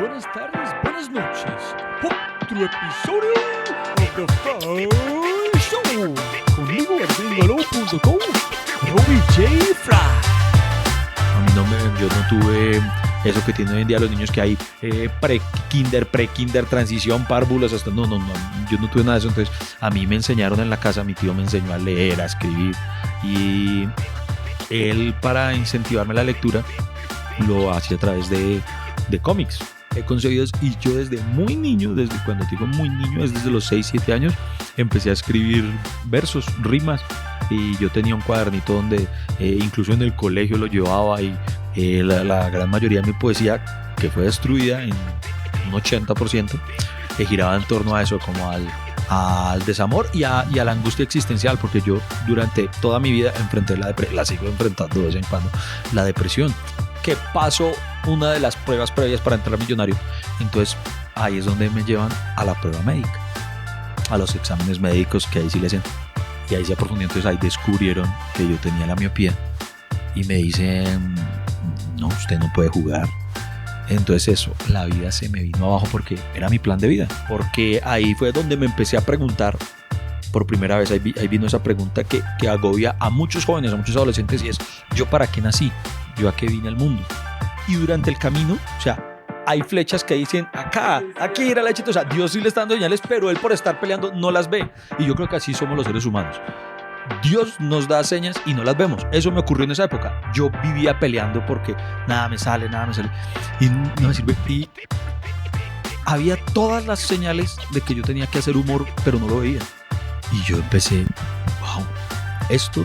buenas tardes, buenas noches. Otro episodio of The Fry Show. Conmigo en gringolo.com, Robbie J. Fry. A mí yo no tuve eso que tienen hoy en día los niños que hay pre-kinder, transición, párvulos, hasta no, yo no tuve nada de eso. Entonces a mí me enseñaron en la casa, mi tío me enseñó a leer, a escribir, y él, para incentivarme la lectura, lo hacía a través de cómics concebidos. Y yo desde muy niño, desde cuando digo muy niño, es desde los 6, 7 años, empecé a escribir versos, rimas. Y yo tenía un cuadernito donde incluso en el colegio lo llevaba, y la gran mayoría de mi poesía, que fue destruida en un 80%, giraba en torno a eso, como al desamor y a la angustia existencial, porque yo durante toda mi vida enfrenté la sigo enfrentando de vez en cuando, la depresión, que pasó una de las pruebas previas para entrar a Millonario. Entonces ahí es donde me llevan a la prueba médica, a los exámenes médicos, que ahí sí les entro. Y ahí se aprofundó. Entonces ahí descubrieron que yo tenía la miopía y me dicen: no, usted no puede jugar. Entonces eso, la vida se me vino abajo, porque era mi plan de vida. Porque ahí fue donde me empecé a preguntar por primera vez. Ahí vino esa pregunta que agobia a muchos jóvenes, a muchos adolescentes, y es: ¿yo para qué nací? ¿Yo a qué vine al mundo? Y durante el camino, o sea, hay flechas que dicen acá, aquí era la éxito. O sea, Dios sí le está dando señales, pero él, por estar peleando, no las ve. Y yo creo que así somos los seres humanos. Dios nos da señas y no las vemos. Eso me ocurrió en esa época. Yo vivía peleando porque nada me sale. Y no me sirve. Y había todas las señales de que yo tenía que hacer humor, pero no lo veía. Y yo empecé: wow, esto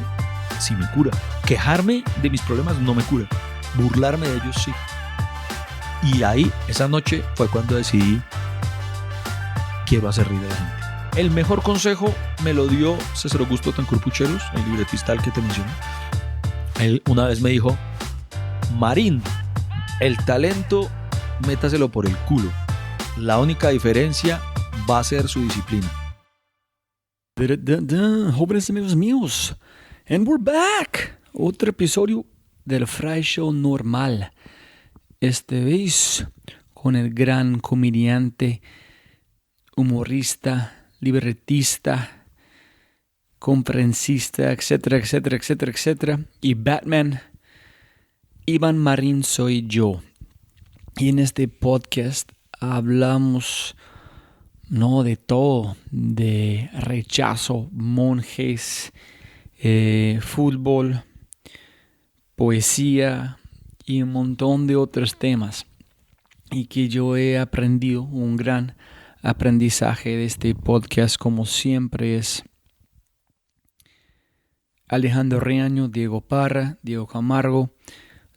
sí me cura. Quejarme de mis problemas no me cura. Burlarme de ellos sí. Y ahí, esa noche, fue cuando decidí: quiero hacer reír a la gente. El mejor consejo me lo dio César Augusto Tancur Pucheros, el libretista al que te mencioné. Él una vez me dijo: Marín, el talento métaselo por el culo. La única diferencia va a ser su disciplina. Jóvenes amigos míos, and we're back. Otro episodio del Fry Show normal. Esta vez con el gran comediante, humorista, libretista, conferencista, etcétera, y Batman, Iván Marín soy yo. Y en este podcast hablamos de todo, de rechazo, monjes, fútbol, poesía y un montón de otros temas, y que yo he aprendido. Un gran aprendizaje de este podcast, como siempre, es Alejandro Riaño, Diego Parra, Diego Camargo,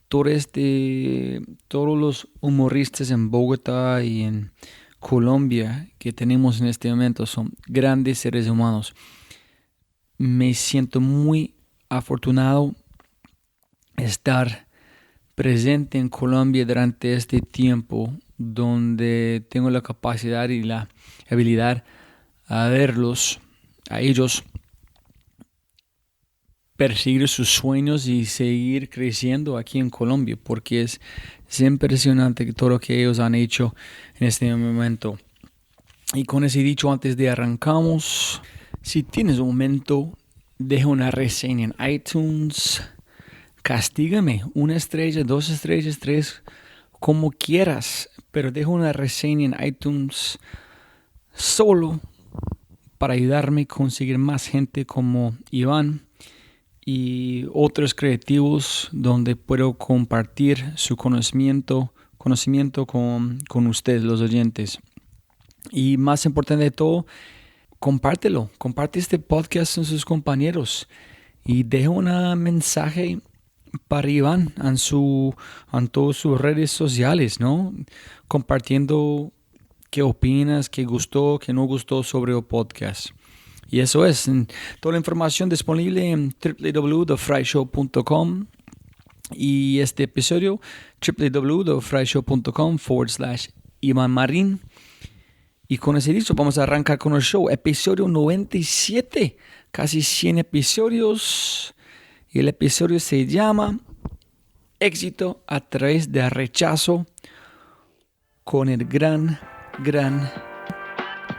todos los humoristas en Bogotá y en Colombia que tenemos en este momento son grandes seres humanos. Me siento muy afortunado estar presente en Colombia durante este tiempo, donde tengo la capacidad y la habilidad a verlos, a ellos, perseguir sus sueños y seguir creciendo aquí en Colombia, porque es impresionante todo lo que ellos han hecho en este momento. Y con ese dicho, antes de arrancamos, si tienes un momento, deja una reseña en iTunes. Castígame, 1 estrella, 2 estrellas, 3, como quieras, pero deja una reseña en iTunes solo para ayudarme a conseguir más gente como Iván y otros creativos, donde puedo compartir su conocimiento con ustedes, los oyentes. Y más importante de todo, comparte este podcast con sus compañeros y deja un mensaje para Iván en todas sus redes sociales, ¿no? Compartiendo qué opinas, qué gustó, qué no gustó sobre el podcast. Y eso es toda la información disponible en www.thefryshow.com, y este episodio www.thefryshow.com/Iván Marín. Y con ese dicho, vamos a arrancar con el show. Episodio 97, casi 100 episodios. Y el episodio se llama Éxito a través del rechazo con el gran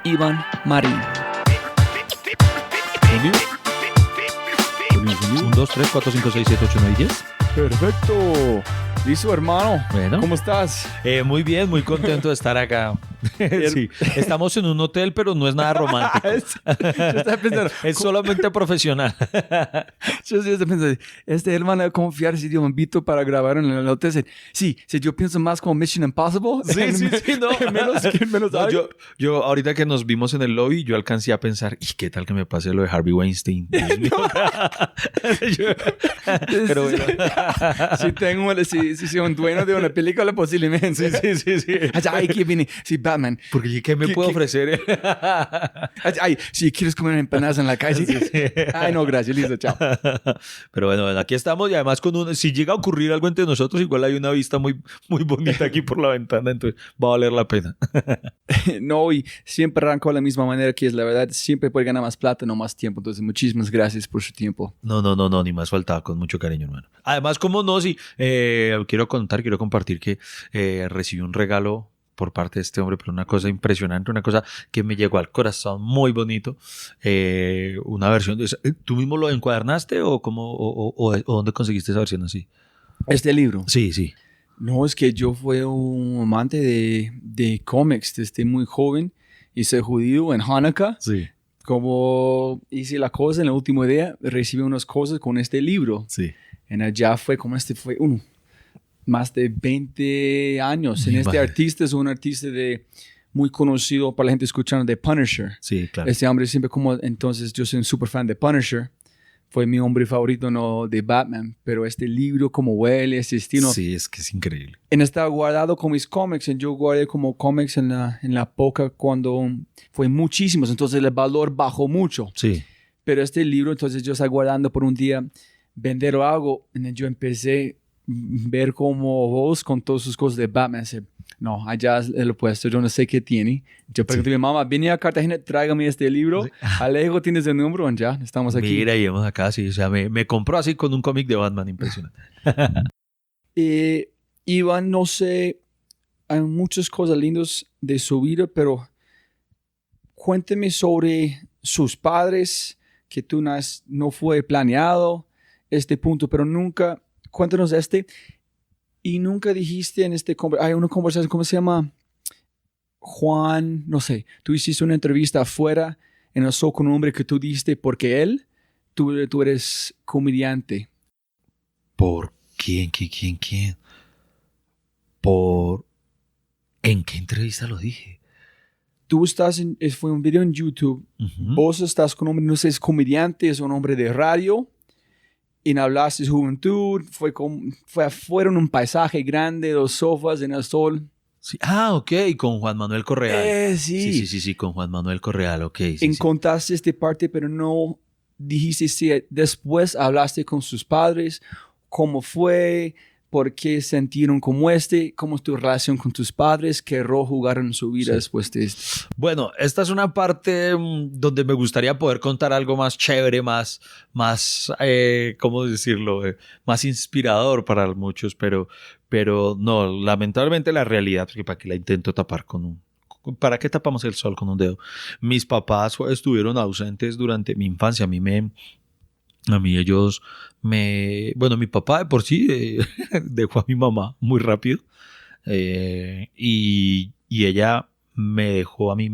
Iván Marín. 1, 2, 3, 4, 5, 6, 7, 8, 9 y 10. Perfecto. Listo, hermano. Bueno. ¿Cómo estás? Muy bien, muy contento de estar acá. Sí, estamos en un hotel, pero no es nada romántico. Yo estaba pensando, es solamente profesional. yo estaba pensando, hermano va a confiar si yo me invito para grabar en el hotel. Sí, si yo pienso más como Mission Impossible. Sí, no. menos No, yo ahorita que nos vimos en el lobby, yo alcancé a pensar, ¿y qué tal que me pase lo de Harvey Weinstein? Dios mío. Pero bueno. Si soy un dueño de una película, posiblemente. Sí. Ay, ¿qué viene? Sí, Batman. Porque ¿qué me puedo ofrecer? Ay, si quieres comer empanadas en la calle. Sí. Ay, no, gracias, listo, chao. Pero bueno, aquí estamos y además si llega a ocurrir algo entre nosotros, igual hay una vista muy, muy bonita aquí por la ventana, entonces va a valer la pena. No, y siempre arrancó de la misma manera, que es la verdad, siempre puede ganar más plata, no más tiempo. Entonces, muchísimas gracias por su tiempo. No, ni más faltaba, con mucho cariño, hermano. Además, como no, sí, quiero compartir que recibí un regalo por parte de este hombre, pero una cosa impresionante, una cosa que me llegó al corazón, muy bonito, una versión de... ¿Tú mismo lo encuadernaste o dónde conseguiste esa versión así? ¿Este libro? Sí. No, es que yo fui un amante de cómics desde muy joven. Hice judío en Hanukkah. Sí. Como hice la cosa en el último día, recibí unas cosas con este libro. Sí. En allá fue fue más de 20 años. Artista es un artista muy conocido para la gente escuchando de Punisher. Sí, claro. Este hombre siempre entonces yo soy un super fan de Punisher. Fue mi hombre favorito, no de Batman, pero este libro como huele, ese estilo. Sí, es que es increíble. Estaba guardado con mis cómics, yo guardé como cómics en la poca cuando fue muchísimos, entonces el valor bajó mucho. Sí. Pero este libro, entonces yo estaba guardando por un día, vender o algo, y yo empecé ver como vos con todas sus cosas de Batman. No, allá es el puesto, yo no sé qué tiene. Yo pregunté a mi mamá, vine a Cartagena, tráigame este libro. Sí. Alejo, ¿tienes el número? Ya, estamos aquí. Mira, y vamos acá, sí. O sea, me compró así con un cómic de Batman, impresionante. Iván, no sé, hay muchas cosas lindas de su vida, pero cuénteme sobre sus padres, que tú no fue planeado este punto, pero nunca... Cuéntanos y nunca dijiste en hay una conversación, ¿cómo se llama? Juan, no sé, tú hiciste una entrevista afuera en el show con un hombre que tú dijiste porque tú eres comediante. ¿Por quién? ¿En qué entrevista lo dije? Tú estás fue un video en YouTube, vos estás con un hombre, no sé, es comediante, es un hombre de radio. Y hablaste de juventud, fueron un paisaje grande, los sofás en el sol. Sí. Ok, con Juan Manuel Correal. Sí, con Juan Manuel Correal, ok. Contaste esta parte, pero no dijiste si después hablaste con sus padres, cómo fue, por qué sintieron como cómo es tu relación con tus padres, qué rol jugaron en su vida después de esto. Bueno, esta es una parte donde me gustaría poder contar algo más chévere, más ¿cómo decirlo? Más inspirador para muchos, pero no, lamentablemente la realidad, porque para qué la intento tapar ¿para qué tapamos el sol con un dedo? Mis papás estuvieron ausentes durante mi infancia. Mi papá de por sí dejó a mi mamá muy rápido y ella me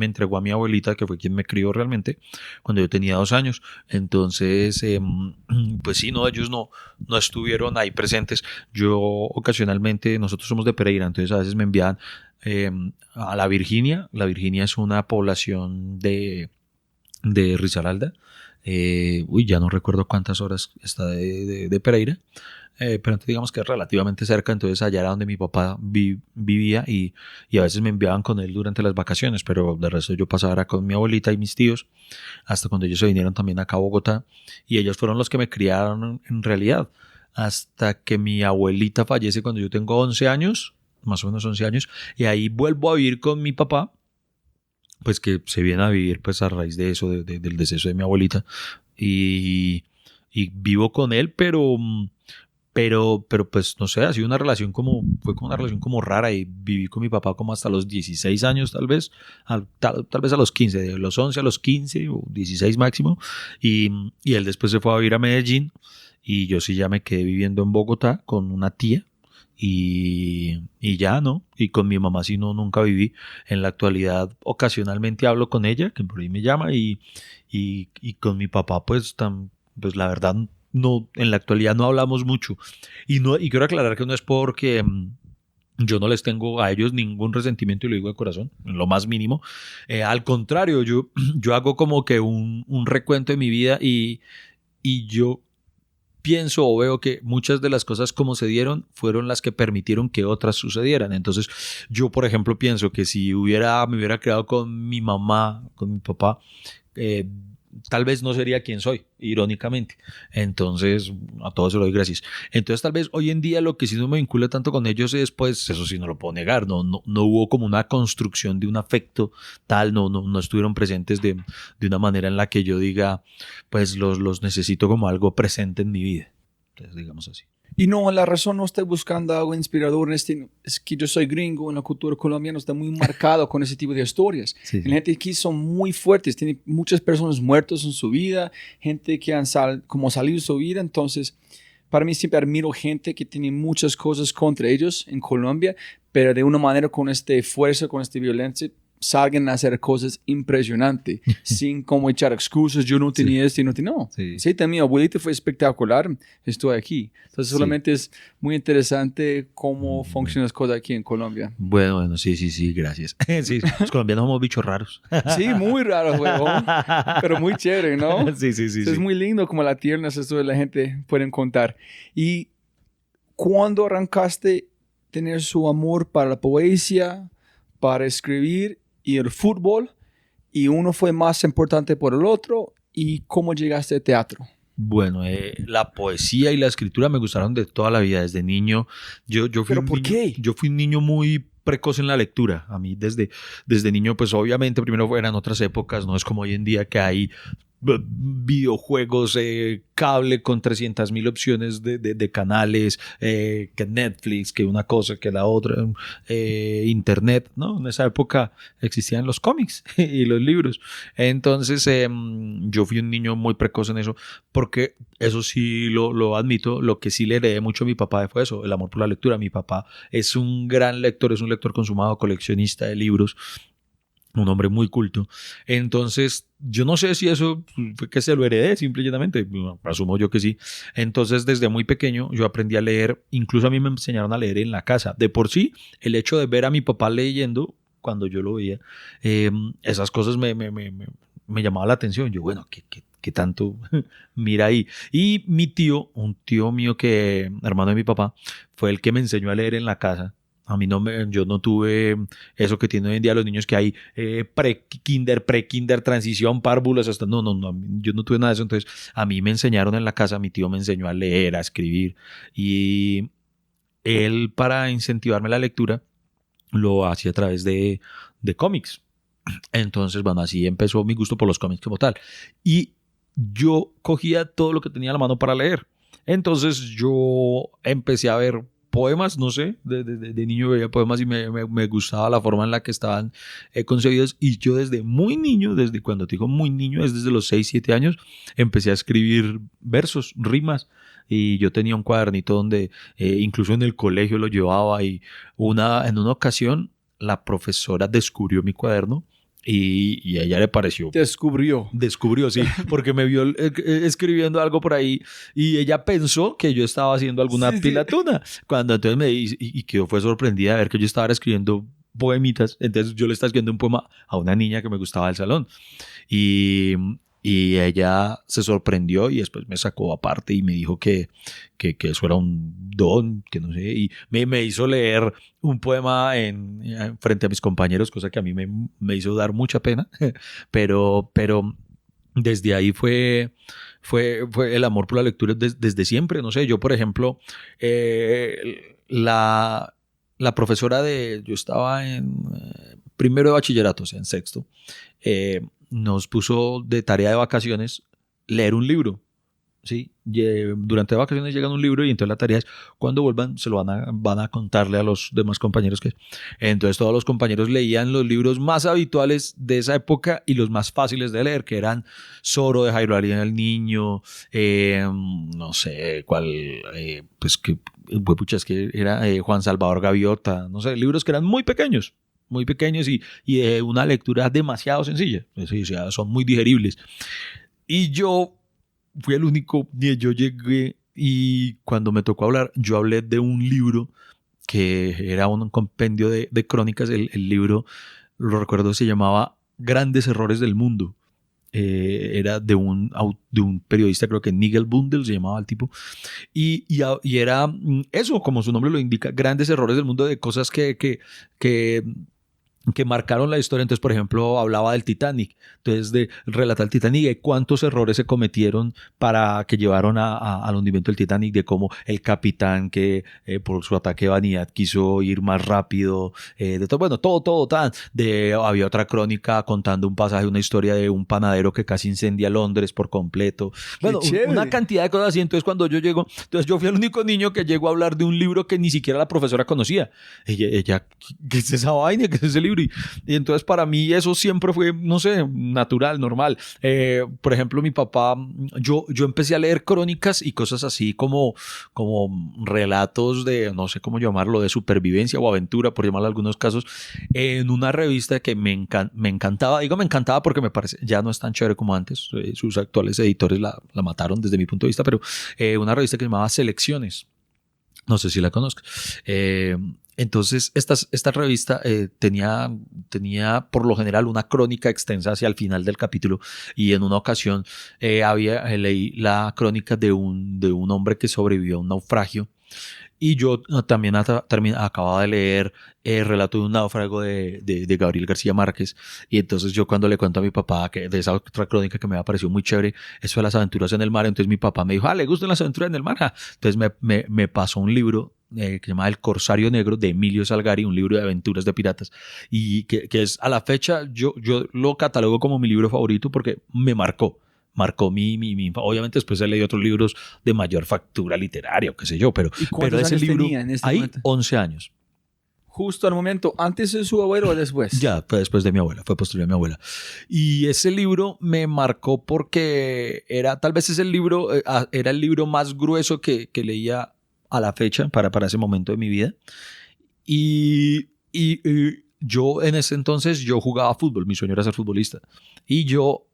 entregó a mi abuelita, que fue quien me crió realmente cuando yo tenía 2 años. Entonces, pues sí, no, ellos no estuvieron ahí presentes. Yo ocasionalmente, nosotros somos de Pereira, entonces a veces me envían a La Virginia. La Virginia es una población de Risaralda. Ya no recuerdo cuántas horas está de Pereira, pero antes digamos que es relativamente cerca, entonces allá era donde mi papá vivía y a veces me enviaban con él durante las vacaciones, pero de resto yo pasaba con mi abuelita y mis tíos hasta cuando ellos se vinieron también acá a Bogotá, y ellos fueron los que me criaron en realidad hasta que mi abuelita fallece cuando yo tengo 11 años, más o menos 11 años, y ahí vuelvo a vivir con mi papá, pues que se viene a vivir pues a raíz de eso, del deceso de mi abuelita, y vivo con él, pero pero pues no sé, ha sido una relación fue como una relación como rara y viví con mi papá como hasta los 16 años tal vez a los 15, de los 11 a los 15 o 16 máximo, y él después se fue a vivir a Medellín y yo sí ya me quedé viviendo en Bogotá con una tía y ya no, y con mi mamá sí no, nunca viví. En la actualidad ocasionalmente hablo con ella, que por ahí me llama, y con mi papá pues la verdad no, en la actualidad no hablamos mucho. Y quiero aclarar que no es porque yo no les tengo a ellos ningún resentimiento y lo digo de corazón, en lo más mínimo. Al contrario, yo hago como que un recuento de mi vida y yo pienso o veo que muchas de las cosas como se dieron fueron las que permitieron que otras sucedieran. Entonces, yo, por ejemplo, pienso que si me hubiera quedado con mi mamá, con mi papá, eh, tal vez no sería quien soy, irónicamente. Entonces, a todos se lo doy gracias. Entonces, tal vez hoy en día lo que sí no me vincula tanto con ellos es, pues, eso sí no lo puedo negar, no hubo como una construcción de un afecto tal, no estuvieron presentes de una manera en la que yo diga, pues, los necesito como algo presente en mi vida. Entonces, digamos así. Y no, la razón no estoy buscando algo inspirador es que yo soy gringo, en la cultura colombiana está muy marcado con ese tipo de historias. Sí, sí. La gente aquí son muy fuertes, tiene muchas personas muertas en su vida, gente que han como salido de su vida, entonces para mí siempre admiro gente que tiene muchas cosas contra ellos en Colombia, pero de una manera con esta fuerza, con esta violencia, salgan a hacer cosas impresionantes, sin como echar excusas, yo no tenía esto y no tenía, no. Sí, también mi abuelita fue espectacular, estoy aquí. Entonces solamente es muy interesante cómo funcionan las cosas aquí en Colombia. Bueno, sí, gracias. Sí, los colombianos somos bichos raros. Sí, muy raros, huevón, pero muy chévere, ¿no? Sí. Es muy lindo como la tiernas esto de la gente pueden contar. ¿Y cuándo arrancaste a tener su amor para la poesía, para escribir y el fútbol, y uno fue más importante por el otro, y cómo llegaste al teatro? Bueno, la poesía y la escritura me gustaron de toda la vida, desde niño. Yo fui ¿Pero por qué? Yo fui un niño muy precoz en la lectura. A mí desde niño, pues obviamente primero eran otras épocas, no es como hoy en día que hay videojuegos, cable con 300,000 opciones de canales, que Netflix, que una cosa, que la otra, internet, ¿no? En esa época existían los cómics y los libros. Entonces, yo fui un niño muy precoz en eso, porque eso sí lo admito, lo que sí le heredé mucho a mi papá fue eso, el amor por la lectura. Mi papá es un gran lector, es un lector consumado, coleccionista de libros, un hombre muy culto. Entonces, yo no sé si eso fue que se lo heredé, simplemente, asumo yo que sí. Entonces, desde muy pequeño yo aprendí a leer, incluso a mí me enseñaron a leer en la casa. De por sí, el hecho de ver a mi papá leyendo, cuando yo lo veía, esas cosas me llamaba la atención. Yo, bueno, ¿qué tanto mira ahí? Y mi tío, un tío mío hermano de mi papá, fue el que me enseñó a leer en la casa. A mí yo no tuve eso que tienen hoy en día los niños, que hay pre-kinder, transición, párvulos, hasta no, yo no tuve nada de eso. Entonces, a mí me enseñaron en la casa, mi tío me enseñó a leer, a escribir, y él, para incentivarme la lectura, lo hacía a través de cómics. Entonces, bueno, así empezó mi gusto por los cómics como tal. Y yo cogía todo lo que tenía a la mano para leer. Entonces, yo empecé a ver poemas, no sé, de niño veía poemas y me gustaba la forma en la que estaban concebidos, y yo desde muy niño, desde cuando te digo muy niño, es desde los 6, 7 años, empecé a escribir versos, rimas, y yo tenía un cuadernito donde incluso en el colegio lo llevaba, y en una ocasión la profesora descubrió mi cuaderno. Y a ella le pareció. Descubrió, sí, porque me vio escribiendo algo por ahí y ella pensó que yo estaba haciendo alguna pilatuna. Cuando entonces me dice, y que fue sorprendida de ver que yo estaba escribiendo poemitas. Entonces yo le estaba escribiendo un poema a una niña que me gustaba del salón. Y ella se sorprendió y después me sacó aparte y me dijo que eso era un don, que no sé, y me hizo leer un poema frente a mis compañeros, cosa que a mí me hizo dar mucha pena, pero desde ahí fue el amor por la lectura desde siempre. No sé, yo por ejemplo, la profesora yo estaba en primero de bachillerato, o sea, en sexto, nos puso de tarea de vacaciones leer un libro. ¿sí? Durante vacaciones llegan un libro y entonces la tarea es cuando vuelvan se lo van a contarle a los demás compañeros que entonces todos los compañeros leían los libros más habituales de esa época y los más fáciles de leer, que eran Zorro de Jairo Arias el Niño, no sé cuál, pues que pucha, es que era Juan Salvador Gaviota, no sé, libros que eran muy pequeños y una lectura demasiado sencilla, sí, o sea, son muy digeribles. Y yo fui el único, yo llegué y cuando me tocó hablar, yo hablé de un libro que era un compendio de crónicas. El libro, lo recuerdo, se llamaba Grandes Errores del Mundo. Era de un periodista, creo que Nigel Bundel se llamaba el tipo, y era eso, como su nombre lo indica, grandes errores del mundo, de cosas que marcaron la historia. Entonces, por ejemplo, hablaba del Titanic, entonces de relatar el Titanic, de cuántos errores se cometieron para que llevaron al hundimiento del Titanic, de cómo el capitán que por su ataque de vanidad quiso ir más rápido, de todo, bueno, todo tan, había otra crónica contando un pasaje, una historia de un panadero que casi incendia Londres por completo, bueno, una cantidad de cosas así. Entonces cuando yo llego, entonces yo fui el único niño que llegó a hablar de un libro que ni siquiera la profesora conocía. Ella ¿qué es esa vaina? ¿Qué es ese libro? Y entonces para mí eso siempre fue, no sé, natural, normal. Por ejemplo, mi papá, yo empecé a leer crónicas y cosas así como relatos de, no sé cómo llamarlo, de supervivencia o aventura, por llamarlo en algunos casos, en una revista que me encantaba. Digo me encantaba porque me parece, ya no es tan chévere como antes. Sus actuales editores la mataron desde mi punto de vista, pero una revista que se llamaba Selecciones. No sé si la conozco. Entonces, esta revista tenía por lo general una crónica extensa hacia el final del capítulo, y en una ocasión leí la crónica de un hombre que sobrevivió a un naufragio. Y yo también acababa de leer el relato de un náufrago de Gabriel García Márquez. Y entonces yo cuando le cuento a mi papá que de esa otra crónica que me ha parecido muy chévere, eso de las aventuras en el mar, entonces mi papá me dijo, ¿le gustan las aventuras en el mar? Entonces me pasó un libro que se llama El Corsario Negro, de Emilio Salgari, un libro de aventuras de piratas, y que es a la fecha, yo lo catalogo como mi libro favorito porque me marcó obviamente después he leído otros libros de mayor factura literaria o qué sé yo, pero ese libro ahí momento? 11 años. Justo al momento, ¿antes de su abuelo o después? Ya, fue después de mi abuela, fue posterior a mi abuela. Y ese libro me marcó porque tal vez era el libro más grueso que leía a la fecha para ese momento de mi vida. Y yo en ese entonces yo jugaba fútbol, mi sueño era ser futbolista. Y yo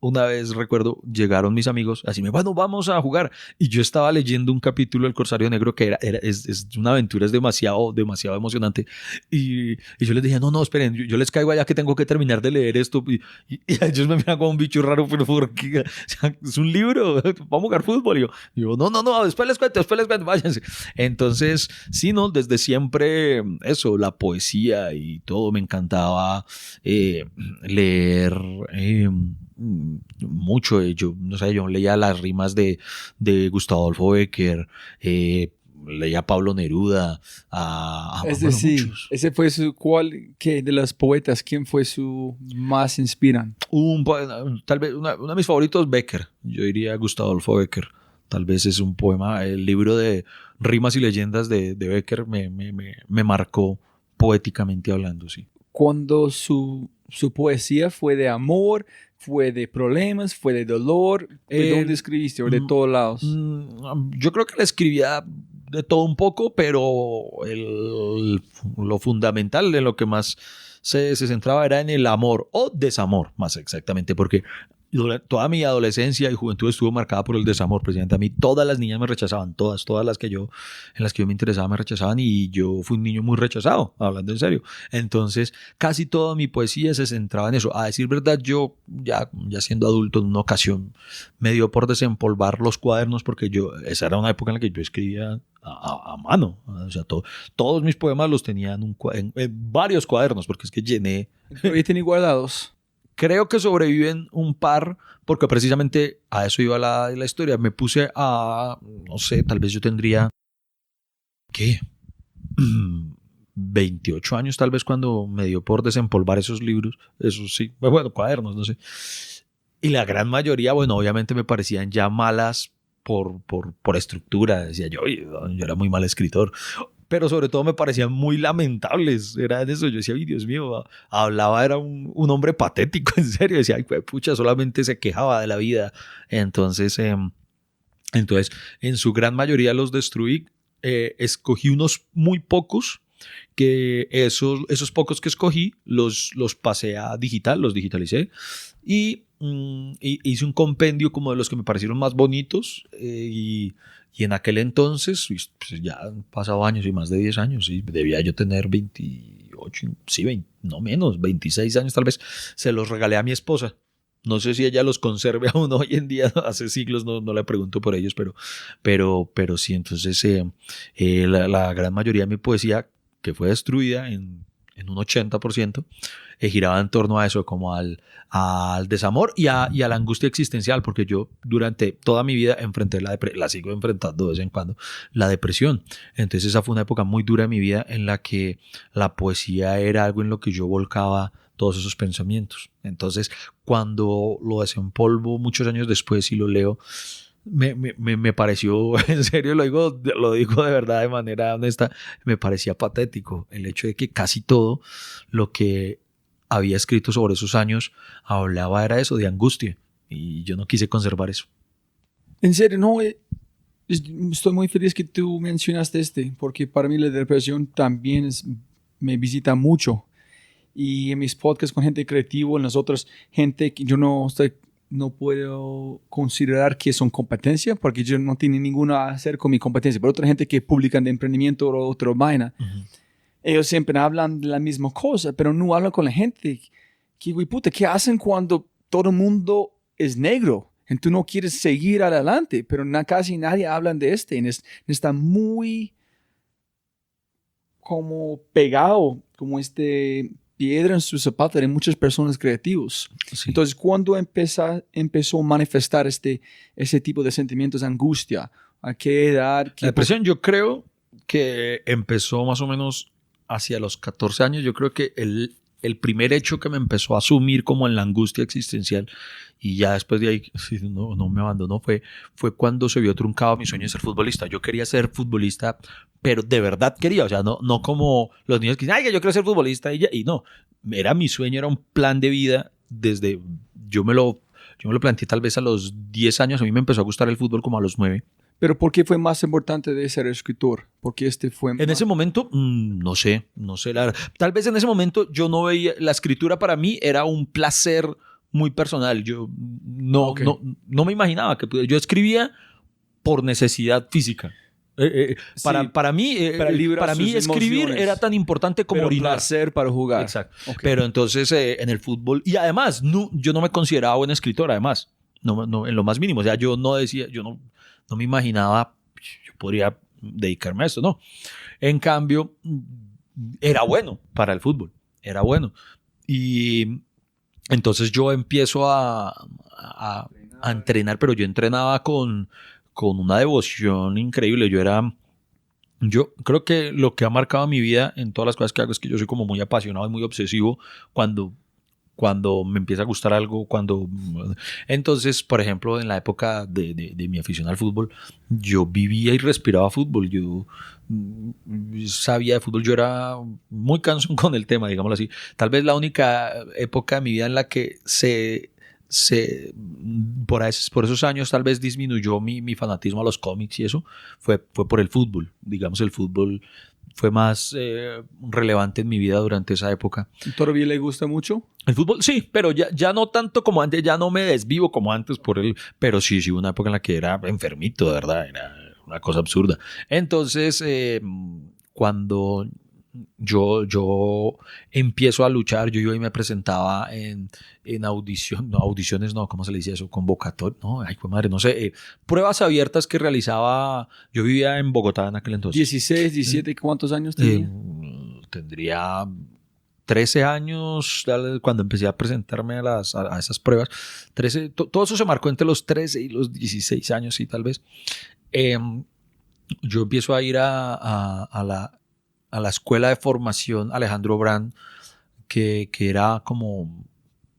una vez recuerdo, llegaron mis amigos, así bueno, vamos a jugar. Y yo estaba leyendo un capítulo del Corsario Negro que es una aventura, es demasiado emocionante. Y yo les dije, no, esperen, yo les caigo allá que tengo que terminar de leer esto. Y ellos me miran como un bicho raro, pero porque o sea, es un libro, vamos a jugar fútbol. Y yo, no, después les cuento, váyanse. Entonces, sí, no, desde siempre eso, la poesía y todo, me encantaba leer mucho. Yo leía las rimas de Gustavo Adolfo Bécquer, leía a Pablo Neruda, es decir, muchos. Ese fue de los poetas, ¿quién fue su más inspirante? Tal vez uno de mis favoritos, Bécquer, yo diría Gustavo Adolfo Bécquer. Tal vez es un poema, el libro de rimas y leyendas de Bécquer me marcó poéticamente hablando, sí. Cuando su poesía fue de amor, fue de problemas, fue de dolor, ¿de dónde escribiste o de todos lados? Yo creo que la escribía de todo un poco, pero lo fundamental, en lo que más se centraba, era en el amor o desamor, más exactamente, porque toda mi adolescencia y juventud estuvo marcada por el desamor. Precisamente a mí todas las niñas me rechazaban, todas en las que yo me interesaba me rechazaban, y yo fui un niño muy rechazado, hablando en serio. Entonces casi toda mi poesía se centraba en eso. A decir verdad, yo ya siendo adulto, en una ocasión me dio por desempolvar los cuadernos, porque esa era una época en la que yo escribía a mano. O sea, todos mis poemas los tenía en varios cuadernos, porque es que llené. ¿Y tenés guardados? Creo que sobreviven un par, porque precisamente a eso iba la historia. Me puse no sé, tal vez yo tendría, ¿qué? 28 años tal vez, cuando me dio por desempolvar esos libros, esos sí, bueno, cuadernos, no sé. Y la gran mayoría, bueno, obviamente me parecían ya malas por estructura, decía yo era muy mal escritor, pero sobre todo me parecían muy lamentables, era eso, yo decía, ay Dios mío, hablaba, era un hombre patético, en serio, decía, ay pucha, solamente se quejaba de la vida, entonces en su gran mayoría los destruí, escogí unos muy pocos, que esos pocos que escogí los pasé a digital, los digitalicé y hice un compendio como de los que me parecieron más bonitos y en aquel entonces, pues ya han pasado años y más de 10 años, y debía yo tener 28, sí, 20, no menos, 26 años tal vez, se los regalé a mi esposa. No sé si ella los conserve aún hoy en día, hace siglos no le pregunto por ellos, pero sí, entonces la gran mayoría de mi poesía, que fue destruida en un 80%, giraba en torno a eso, como al desamor y a la angustia existencial, porque yo durante toda mi vida enfrenté la sigo enfrentando de vez en cuando, la depresión. Entonces esa fue una época muy dura de mi vida en la que la poesía era algo en lo que yo volcaba todos esos pensamientos. Entonces cuando lo desempolvo muchos años después y lo leo, me pareció, en serio lo digo de verdad de manera honesta, me parecía patético el hecho de que casi todo lo que había escrito sobre esos años hablaba era eso, de angustia, y yo no quise conservar eso. En serio, no, estoy muy feliz que tú mencionaste porque para mí la depresión también me visita mucho, y en mis podcasts con gente creativa, en nosotros gente que yo no puedo considerar que son competencia, porque yo no tiene ninguna a hacer con mi competencia, pero otra gente que publican de emprendimiento o otra vaina, ellos siempre hablan de la misma cosa, pero no hablan con la gente que, güey, puta, ¿qué hacen cuando todo el mundo es negro? Y tú no quieres seguir adelante, pero casi nadie habla de está muy como pegado, como piedra en su zapato de muchas personas creativos. Sí. Entonces, ¿cuándo empezó a manifestar ese tipo de sentimientos de angustia? ¿A qué edad? La depresión yo creo que empezó más o menos hacia los 14 años. Yo creo que el primer hecho que me empezó a sumir como en la angustia existencial, y ya después de ahí no me abandonó, fue cuando se vio truncado mi sueño de ser futbolista. Yo quería ser futbolista, pero de verdad quería, o sea, no como los niños que dicen, ay, yo quiero ser futbolista, y no, era mi sueño, era un plan de vida desde, yo me lo planteé tal vez a los 10 años, a mí me empezó a gustar el fútbol como a los 9. ¿Pero por qué fue más importante de ser escritor? Porque fue en ese momento, no sé, la verdad. Tal vez en ese momento yo no veía, la escritura para mí era un placer muy personal. Yo no me imaginaba que pudiera. Yo escribía por necesidad física. Para mí escribir era tan importante como orinar. Placer para jugar. Exacto. Okay. Pero entonces en el fútbol, y además yo no me consideraba buen escritor, además, no en lo más mínimo. O sea, yo no me imaginaba, yo podría dedicarme a esto, no. En cambio, era bueno para el fútbol, era bueno. Y entonces yo empiezo a entrenar, pero yo entrenaba con una devoción increíble. Yo creo que lo que ha marcado mi vida en todas las cosas que hago es que yo soy como muy apasionado y muy obsesivo cuando me empieza a gustar algo, entonces, por ejemplo, en la época de mi afición al fútbol, yo vivía y respiraba fútbol, yo sabía de fútbol, yo era muy cansón con el tema, digámoslo así. Tal vez la única época de mi vida en la que por esos años tal vez disminuyó mi fanatismo a los cómics y eso, fue por el fútbol. Digamos, el fútbol fue más relevante en mi vida durante esa época. ¿Todavía le gusta mucho? El fútbol, sí, pero ya no tanto como antes, ya no me desvivo como antes por él, pero sí, una época en la que era enfermito, de verdad, era una cosa absurda. Entonces, cuando yo empiezo a luchar, yo iba y me presentaba en audiciones, no, ¿cómo se le dice eso? Convocatoria, no, ay, pues madre, no sé, pruebas abiertas que realizaba, yo vivía en Bogotá en aquel entonces. 16, 17, ¿cuántos años tenía? Tendría 13 años cuando empecé a presentarme a esas pruebas. 13, todo eso se marcó entre los 13 y los 16 años, sí, tal vez. Yo empiezo a ir a la escuela de formación Alejandro Brand, que era como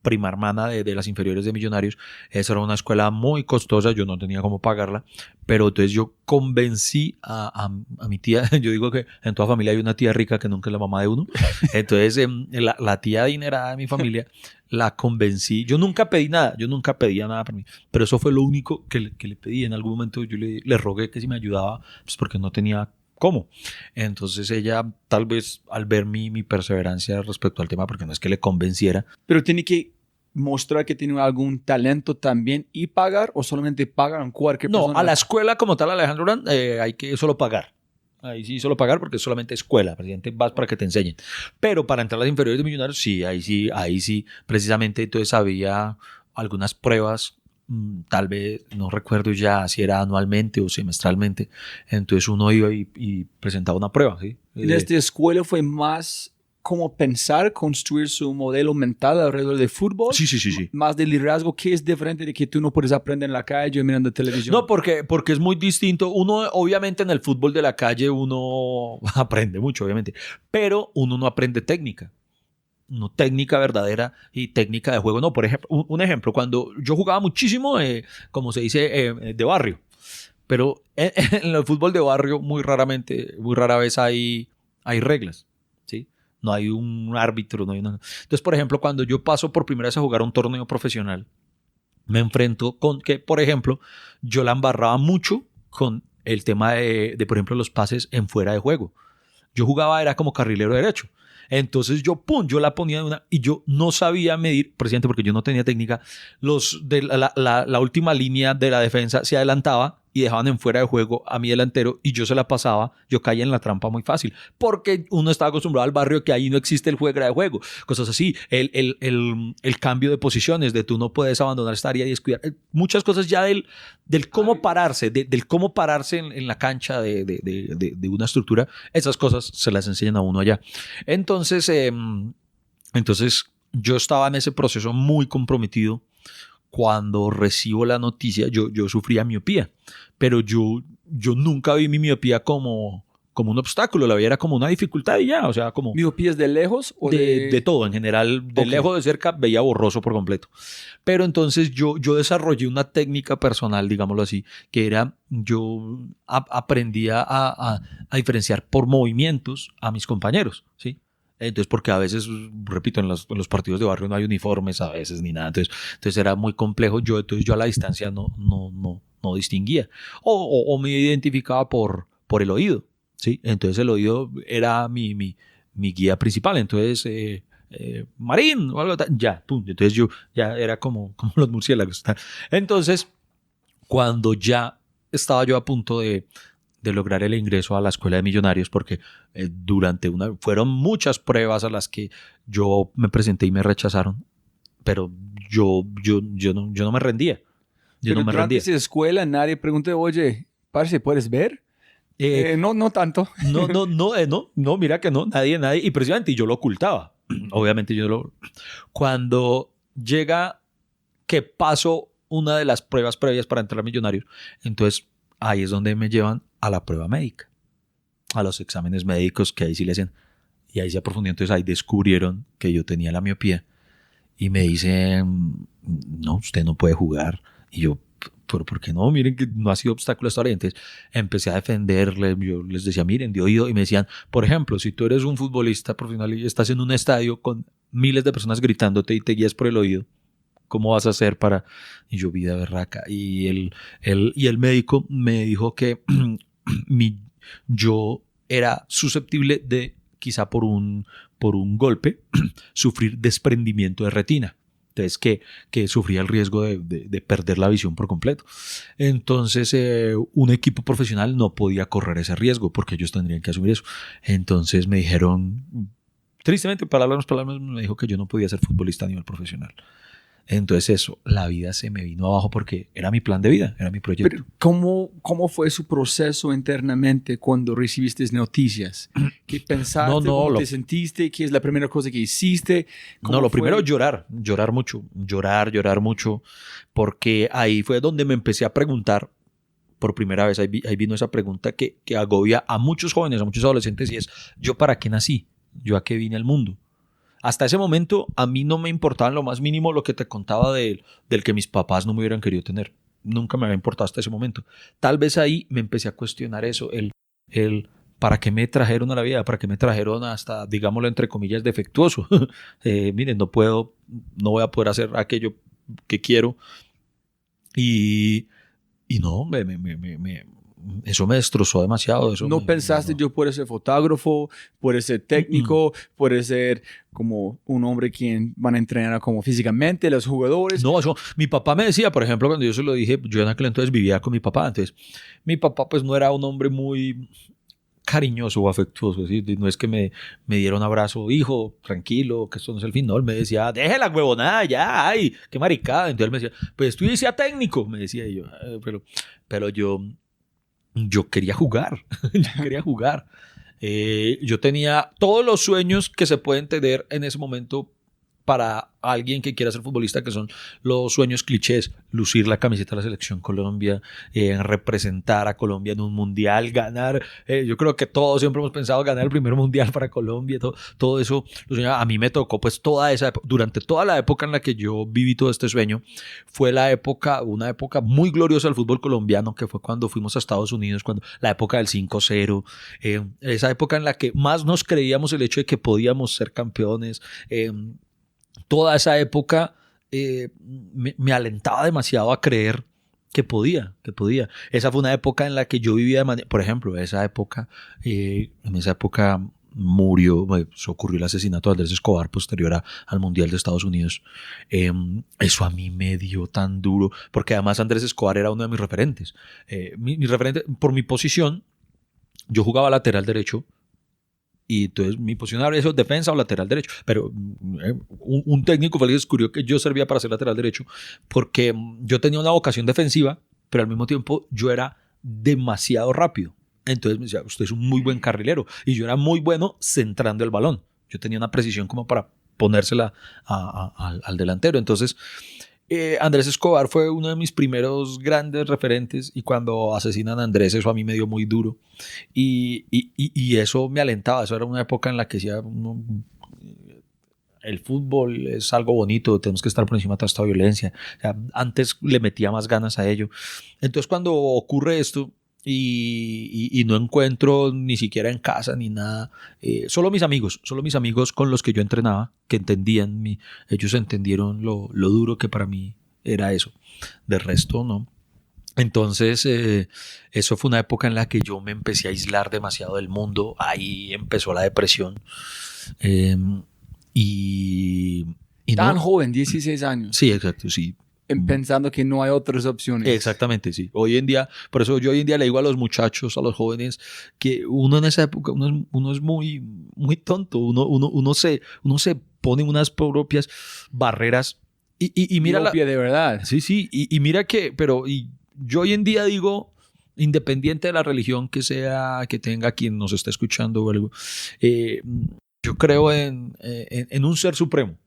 prima hermana de las inferiores de Millonarios. Esa era una escuela muy costosa, yo no tenía cómo pagarla, pero entonces yo convencí a mi tía. Yo digo que en toda familia hay una tía rica que nunca es la mamá de uno. Entonces la tía adinerada de mi familia la convencí. Yo nunca pedí nada, yo nunca pedía nada para mí, pero eso fue lo único que le pedí. En algún momento yo le rogué que si me ayudaba, pues porque no tenía cómo. Entonces ella, tal vez al ver mi perseverancia respecto al tema, porque no es que le convenciera. Pero tiene que mostrar que tiene algún talento también y pagar, o solamente pagan cualquier persona. No, a la escuela como tal, Alejandro Urán, hay que solo pagar. Ahí sí solo pagar porque es solamente escuela, presidente, vas para que te enseñen. Pero para entrar a las inferiores de Millonarios, sí, ahí sí, precisamente entonces había algunas pruebas, tal vez, no recuerdo ya si era anualmente o semestralmente, entonces uno iba y presentaba una prueba, ¿sí? En esta escuela fue más como pensar, construir su modelo mental alrededor del fútbol. Sí. Más del liderazgo, que es diferente de que tú no puedes aprender en la calle mirando televisión. No, porque es muy distinto. Uno, obviamente, en el fútbol de la calle uno aprende mucho, obviamente, pero uno no aprende técnica. No técnica verdadera y técnica de juego. No, por ejemplo, un ejemplo, cuando yo jugaba muchísimo, como se dice, de barrio, pero en el fútbol de barrio muy rara vez hay reglas, ¿sí? No hay un árbitro, no hay una... Entonces, por ejemplo, cuando yo paso por primera vez a jugar un torneo profesional, me enfrento con que, por ejemplo, yo la embarraba mucho con el tema de, por ejemplo, los pases en fuera de juego. Yo jugaba, era como carrilero derecho. Entonces yo la ponía de una y yo no sabía medir, presidente, porque yo no tenía técnica, los de la última línea de la defensa se adelantaba y dejaban en fuera de juego a mi delantero y yo se la pasaba, yo caía en la trampa muy fácil, porque uno estaba acostumbrado al barrio que ahí no existe el fuera de juego, cosas así, el cambio de posiciones, de tú no puedes abandonar esta área y descuidar, muchas cosas ya del cómo pararse, del cómo pararse en la cancha de una estructura, esas cosas se las enseñan a uno allá. Entonces yo estaba en ese proceso muy comprometido. Cuando recibo la noticia, yo sufría miopía, pero yo nunca vi mi miopía como un obstáculo, la veía era como una dificultad y ya, o sea, como... ¿Miopías de lejos o de todo, en general, de lejos, de cerca, veía borroso por completo. Pero entonces yo desarrollé una técnica personal, digámoslo así, que era, yo aprendía a diferenciar por movimientos a mis compañeros, ¿sí? Entonces, porque a veces, repito, en los partidos de barrio no hay uniformes a veces ni nada, entonces era muy complejo. Entonces yo a la distancia no distinguía o me identificaba por el oído, ¿sí? Entonces el oído era mi guía principal. Entonces Marín o algo ya, pum. Entonces yo ya era como los murciélagos. Entonces, cuando ya estaba yo a punto de lograr el ingreso a la Escuela de Millonarios, porque fueron muchas pruebas a las que yo me presenté y me rechazaron, pero yo no me rendía. Pero durante esa escuela nadie preguntó, oye, parce, ¿puedes ver? No tanto. No, mira que no, nadie, y precisamente yo lo ocultaba. Obviamente cuando llega que paso una de las pruebas previas para entrar a Millonarios, entonces ahí es donde me llevan a la prueba médica, a los exámenes médicos, que ahí sí le hacen, y ahí se aprofundó. Entonces ahí descubrieron que yo tenía la miopía y me dicen, no, usted no puede jugar. Y yo, pero ¿por qué no? Miren que no ha sido obstáculo hasta ahora. Entonces empecé a defenderle, yo les decía, miren, de oído, y me decían, por ejemplo, si tú eres un futbolista profesional y estás en un estadio con miles de personas gritándote y te guías por el oído, ¿cómo vas a hacer para...? Y yo, vida berraca. Y el médico me dijo que yo era susceptible de, quizá por un golpe, sufrir desprendimiento de retina. Entonces, que sufría el riesgo de perder la visión por completo. Entonces, un equipo profesional no podía correr ese riesgo porque ellos tendrían que asumir eso. Entonces me dijeron, tristemente, palabras, me dijo que yo no podía ser futbolista a nivel profesional. Entonces eso, la vida se me vino abajo porque era mi plan de vida, era mi proyecto. Pero ¿cómo fue su proceso internamente cuando recibiste noticias? ¿Qué pensaste? ¿Cómo te sentiste? ¿Qué es la primera cosa que hiciste? Lo primero, llorar mucho, porque ahí fue donde me empecé a preguntar por primera vez, ahí vino esa pregunta que agobia a muchos jóvenes, a muchos adolescentes, y es, ¿yo para qué nací? ¿Yo a qué vine al mundo? hasta ese momento a mí no me importaba en lo más mínimo lo que te contaba del que mis papás no me hubieran querido tener. Nunca me había importado hasta ese momento. Tal vez ahí me empecé a cuestionar eso, el ¿para qué me trajeron a la vida? ¿Para qué me trajeron hasta, digámoslo entre comillas, defectuoso? Miren, no voy a poder hacer aquello que quiero. Y no, eso me destrozó demasiado. ¿No pensaste yo puedo ser fotógrafo, puedo ser técnico, puedo ser como un hombre quien van a entrenar como físicamente los jugadores? No, mi papá me decía, por ejemplo, cuando yo se lo dije, yo en aquel entonces vivía con mi papá, entonces mi papá pues no era un hombre muy cariñoso o afectuoso, ¿sí? No es que me diera un abrazo, hijo, tranquilo, que esto no es el fin, no, él me decía, deje la huevonada ya, ay, qué maricada, entonces él me decía, pues tú decías técnico, me decía yo, pero yo quería jugar, yo tenía todos los sueños que se pueden tener en ese momento para alguien que quiera ser futbolista, que son los sueños clichés: lucir la camiseta de la selección Colombia, representar a Colombia en un mundial, ganar. Yo creo que todos siempre hemos pensado ganar el primer mundial para Colombia, todo eso. A mí me tocó pues durante toda la época en la que yo viví todo este sueño, fue una época muy gloriosa del fútbol colombiano, que fue cuando fuimos a Estados Unidos, la época del 5-0, esa época en la que más nos creíamos el hecho de que podíamos ser campeones. Toda esa época me alentaba demasiado a creer que podía. Esa fue una época en la que yo vivía por ejemplo, en esa época ocurrió el asesinato de Andrés Escobar posterior al Mundial de Estados Unidos. Eso a mí me dio tan duro, porque además Andrés Escobar era uno de mis referentes. Mi referente por mi posición. Yo jugaba lateral derecho. Y entonces mi posición era eso, defensa o lateral derecho. Pero un técnico fue el que descubrió que yo servía para ser lateral derecho, porque yo tenía una vocación defensiva, pero al mismo tiempo yo era demasiado rápido. Entonces me decía, usted es un muy buen carrilero. Y yo era muy bueno centrando el balón. Yo tenía una precisión como para ponérsela al delantero. Entonces Andrés Escobar fue uno de mis primeros grandes referentes, y cuando asesinan a Andrés, eso a mí me dio muy duro y eso me alentaba. Eso era una época en la que decía, el fútbol es algo bonito, tenemos que estar por encima de toda esta violencia. O sea, antes le metía más ganas a ello. Entonces cuando ocurre esto y no encuentro ni siquiera en casa ni nada, solo mis amigos con los que yo entrenaba, que entendían, ellos entendieron lo duro que para mí era eso. De resto, no. Entonces, eso fue una época en la que yo me empecé a aislar demasiado del mundo. Ahí empezó la depresión. Y tan joven, 16 años. Sí, exacto, sí. Pensando que no hay otras opciones. Exactamente, sí. Hoy en día, por eso yo hoy en día le digo a los muchachos, a los jóvenes, que uno en esa época, uno es muy, muy tonto. Uno se pone unas propias barreras y mira de verdad. Sí, y mira que, yo hoy en día digo, independiente de la religión que tenga quien nos está escuchando o algo, yo creo en un ser supremo.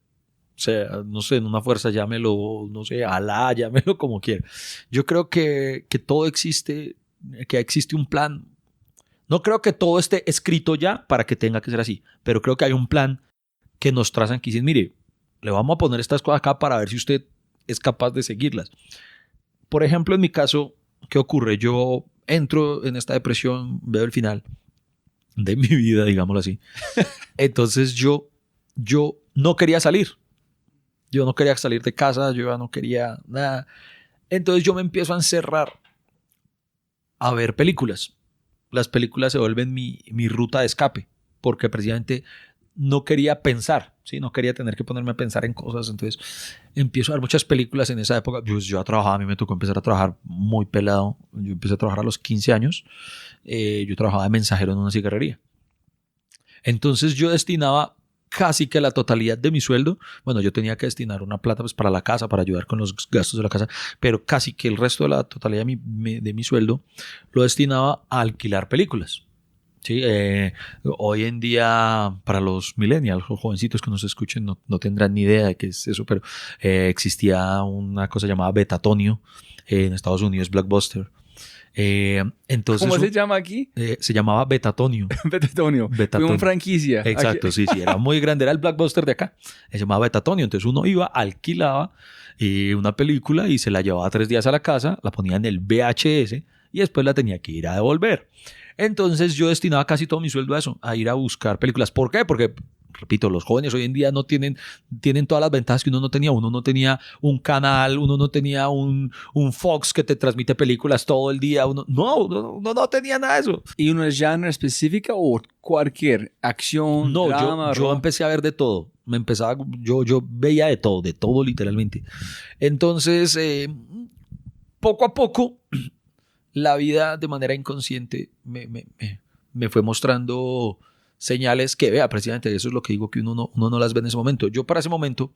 O sea, no sé, en una fuerza, llámelo, no sé, Alá, llámelo como quiera. Yo creo que todo existe, que existe un plan. No creo que todo esté escrito ya para que tenga que ser así, pero creo que hay un plan que nos trazan, que dicen, mire, le vamos a poner estas cosas acá para ver si usted es capaz de seguirlas. Por ejemplo, en mi caso, ¿qué ocurre? Yo entro en esta depresión, veo el final de mi vida, digámoslo así. Entonces yo no quería salir. Yo no quería salir de casa, yo ya no quería nada. Entonces yo me empiezo a encerrar a ver películas. Las películas se vuelven mi ruta de escape, porque precisamente no quería pensar, ¿sí? No quería tener que ponerme a pensar en cosas. Entonces empiezo a ver muchas películas en esa época. Yo trabajaba, a mí me tocó empezar a trabajar muy pelado. Yo empecé a trabajar a los 15 años. Yo trabajaba de mensajero en una cigarrería. Entonces yo destinaba casi que la totalidad de mi sueldo. Bueno, yo tenía que destinar una plata pues para la casa, para ayudar con los gastos de la casa, pero casi que el resto de la totalidad de mi sueldo lo destinaba a alquilar películas. Sí, hoy en día para los millennials, los jovencitos que nos escuchen no tendrán ni idea de qué es eso, pero existía una cosa llamada Betatonio, en Estados Unidos Blockbuster. Entonces, ¿Cómo se llama aquí? Se llamaba Betatonio. Betatonio. Fue Betatonio. una franquicia. Exacto, sí, era muy grande, era el Blockbuster de acá. Se llamaba Betatonio. Entonces uno iba, alquilaba una película y se la llevaba 3 días a la casa, la ponía en el VHS y después la tenía que ir a devolver. Entonces yo destinaba casi todo mi sueldo a eso, a ir a buscar películas. ¿Por qué? Porque, repito, los jóvenes hoy en día no tienen todas las ventajas que uno no tenía. Uno no tenía un canal, uno no tenía un Fox que te transmite películas todo el día. Uno no tenía nada de eso. ¿Y una genre específica o cualquier acción, No, drama? yo empecé a ver de todo. Yo veía de todo literalmente. Entonces, poco a poco, la vida de manera inconsciente me fue mostrando señales que, vea, precisamente eso es lo que digo, que uno no las ve en ese momento. Yo para ese momento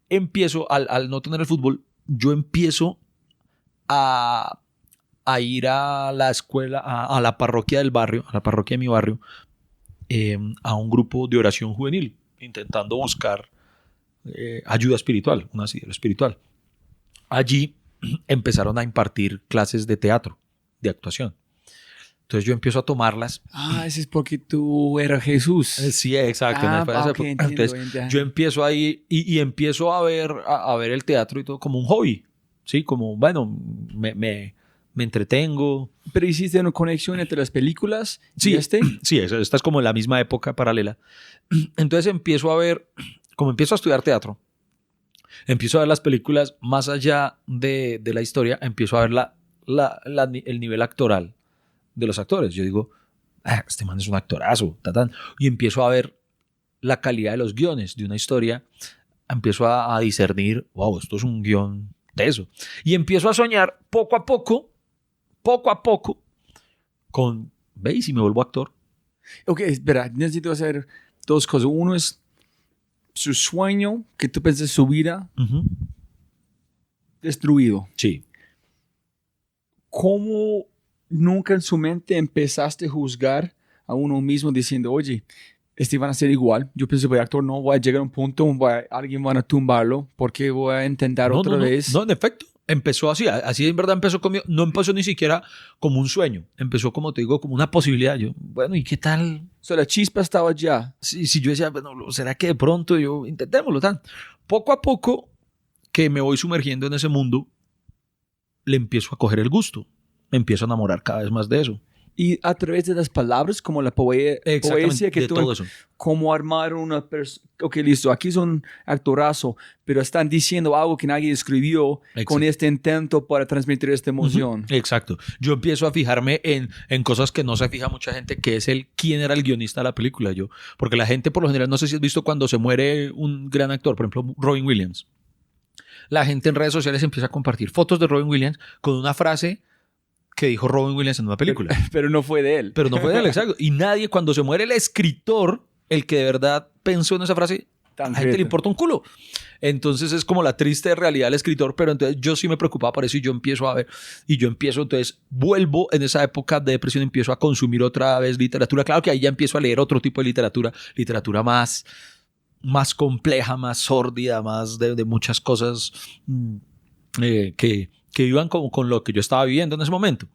empiezo, al no tener el fútbol, yo empiezo a ir a la escuela, a la parroquia del barrio, a la parroquia de mi barrio, a un grupo de oración juvenil, intentando buscar ayuda espiritual, un asilo espiritual. Allí empezaron a impartir clases de teatro, de actuación. Entonces yo empiezo a tomarlas. Ese es porque tú eras Jesús. Sí, exacto. Okay, entonces yo empiezo ahí y empiezo a ver el teatro y todo como un hobby. Sí, como, bueno, me entretengo. ¿Pero hiciste una conexión entre las películas sí, y Sí, esta es como la misma época paralela. Entonces empiezo a estudiar teatro, empiezo a ver las películas más allá de la historia, empiezo a ver el nivel actoral de los actores. Yo digo, este man es un actorazo, y empiezo a ver la calidad de los guiones de una historia, empiezo a discernir, wow, esto es un guión teso, y empiezo a soñar poco a poco, con, ¿veis? Y me vuelvo actor. Ok, espera, necesito hacer 2 cosas. Uno es su sueño, que tú piensas su vida, destruido. Sí. ¿Cómo nunca en su mente empezaste a juzgar a uno mismo diciendo, oye, van a ser igual? Yo pienso, voy a actor, no voy a llegar a un punto, alguien va a tumbarlo, porque voy a intentar otra vez. No, en efecto. Empezó así en verdad empezó conmigo, no empezó ni siquiera como un sueño, empezó como te digo, como una posibilidad. Yo, bueno, ¿y qué tal? O sea, la chispa estaba ya. Si yo decía, bueno, ¿será que de pronto intentémoslo tan? Poco a poco que me voy sumergiendo en ese mundo, le empiezo a coger el gusto, me empiezo a enamorar cada vez más de eso. Y a través de las palabras, como la poesía que de tú, todo eso. como armar una persona. Ok, listo, aquí es un actorazo, pero están diciendo algo que nadie escribió. Exacto. Con este intento para transmitir esta emoción. Exacto. Yo empiezo a fijarme en cosas que no se fija mucha gente, que es quién era el guionista de la película. Porque la gente, por lo general, no sé si has visto cuando se muere un gran actor, por ejemplo, Robin Williams. La gente en redes sociales empieza a compartir fotos de Robin Williams con una frase que dijo Robin Williams en una película. Pero no fue de él. Pero no fue de él, exacto. Y nadie, cuando se muere el escritor, el que de verdad pensó en esa frase, a la gente le importa un culo. Entonces es como la triste realidad del escritor, pero entonces yo sí me preocupaba por eso y yo empiezo a ver, entonces vuelvo en esa época de depresión, empiezo a consumir otra vez literatura. Claro que ahí ya empiezo a leer otro tipo de literatura más compleja, más sórdida, más de muchas cosas que iban con lo que yo estaba viviendo en ese momento.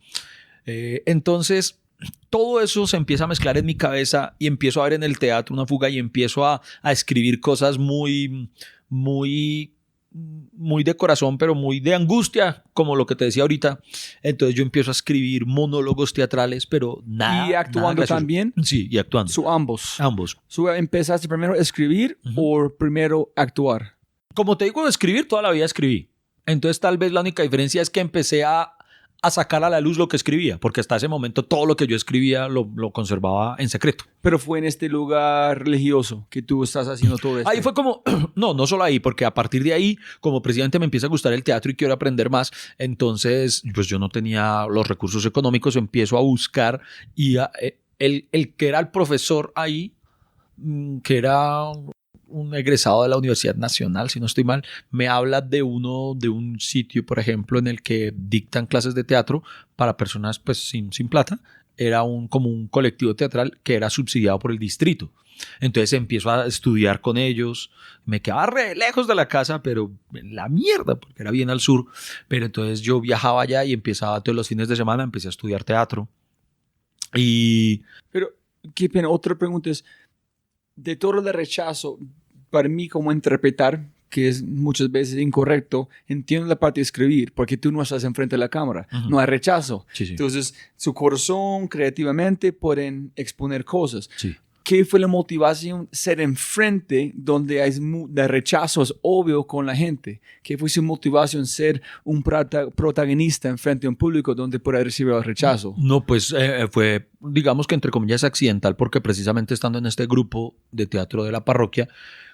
Entonces, todo eso se empieza a mezclar en mi cabeza y empiezo a ver en el teatro una fuga y empiezo a escribir cosas muy de corazón, pero muy de angustia, como lo que te decía ahorita. Entonces yo empiezo a escribir monólogos teatrales, pero nada. ¿Y actuando nada también? Sí, y actuando. Ambos. Ambos. ¿Empezaste primero a escribir o primero a actuar? Como te digo, de escribir, toda la vida escribí. Entonces tal vez la única diferencia es que empecé a sacar a la luz lo que escribía, porque hasta ese momento todo lo que yo escribía lo conservaba en secreto. Pero fue en este lugar religioso que tú estás haciendo todo esto. Ahí fue como, no solo ahí, porque a partir de ahí, como presidente me empieza a gustar el teatro y quiero aprender más, entonces pues yo no tenía los recursos económicos, empiezo a buscar y el que era el profesor ahí, que era un egresado de la Universidad Nacional, si no estoy mal, me habla de un sitio, por ejemplo, en el que dictan clases de teatro para personas pues sin plata, era como un colectivo teatral que era subsidiado por el distrito. Entonces empiezo a estudiar con ellos, me quedaba re lejos de la casa, pero en la mierda, porque era bien al sur. Pero entonces yo viajaba allá y empezaba todos los fines de semana, empecé a estudiar teatro. Pero, qué pena, otra pregunta es, de todo el rechazo, para mí como interpretar, que es muchas veces incorrecto, entiendo la parte de escribir, porque tú no estás enfrente de la cámara, no hay rechazo. Sí, sí. Entonces, su corazón, creativamente, pueden exponer cosas. Sí. ¿Qué fue la motivación ser enfrente donde hay de rechazo es obvio con la gente? ¿Qué fue su motivación ser un protagonista enfrente de un público donde puede recibir el rechazo? No, pues fue, digamos que entre comillas, accidental, porque precisamente estando en este grupo de teatro de la parroquia,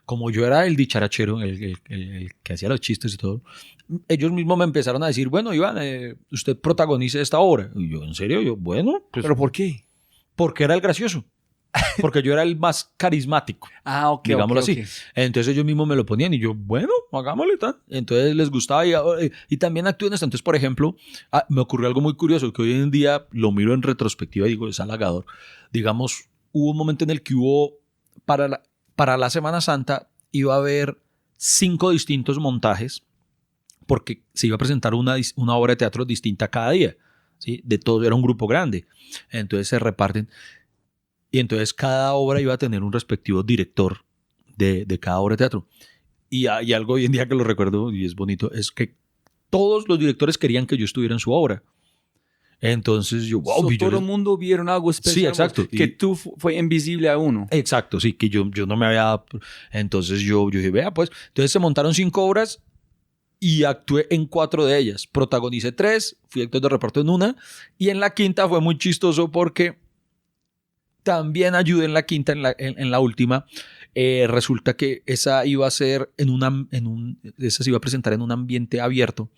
como yo era el dicharachero, el que hacía los chistes y todo, ellos mismos me empezaron a decir, bueno, Iván, usted protagonice esta obra. Y yo, ¿en serio? Yo, bueno. Pues, ¿pero por qué? Porque era el gracioso. Porque yo era el más carismático. Ok, digámoslo así. Okay. Entonces ellos mismos me lo ponían y yo, bueno, hagámosle tal. Entonces les gustaba y también actué en esto. Entonces, por ejemplo, me ocurrió algo muy curioso que hoy en día lo miro en retrospectiva y digo, es halagador. Digamos, hubo un momento en el que hubo, para la Semana Santa, iba a haber 5 distintos montajes porque se iba a presentar una obra de teatro distinta cada día. ¿Sí? De todo, era un grupo grande. Entonces se reparten. Y entonces cada obra iba a tener un respectivo director de cada obra de teatro. Y hay algo hoy en día que lo recuerdo y es bonito, es que todos los directores querían que yo estuviera en su obra. Entonces yo, wow. Todo el mundo vieron algo especial. Sí, exacto. Que tú fue invisible a uno. Exacto, sí, que yo no me había... Entonces yo dije, vea pues. Entonces se montaron 5 obras y actué en 4 de ellas. Protagonicé 3, fui actor de reparto en una. Y en la quinta fue muy chistoso porque... También ayudé en la quinta, en la última. Resulta que esa iba a ser esa se iba a presentar en un ambiente abierto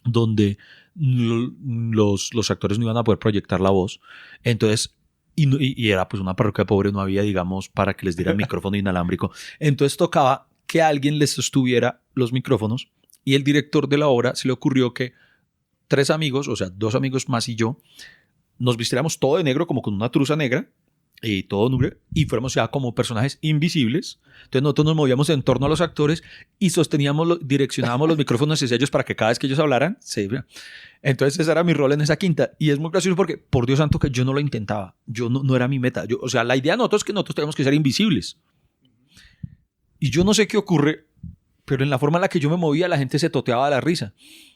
donde los actores no iban a poder proyectar la voz. Entonces, y era pues una parroquia pobre, no había, digamos, para que les diera el micrófono inalámbrico. Entonces tocaba que alguien les sostuviera los micrófonos y el director de la obra se le ocurrió que 3 amigos, o sea, 2 amigos más y yo, nos vistiéramos todo de negro, como con una truza negra, y todo negro, y fuéramos ya como personajes invisibles. Entonces nosotros nos movíamos en torno a los actores y direccionábamos los micrófonos hacia ellos para que cada vez que ellos hablaran, se viera. Entonces ese era mi rol en esa quinta. Y es muy gracioso porque, por Dios santo, que yo no lo intentaba. Yo no era mi meta. O sea, la idea de nosotros es que nosotros tenemos que ser invisibles. Y yo no sé qué ocurre, pero en la forma en la que yo me movía, la gente se toteaba de la risa.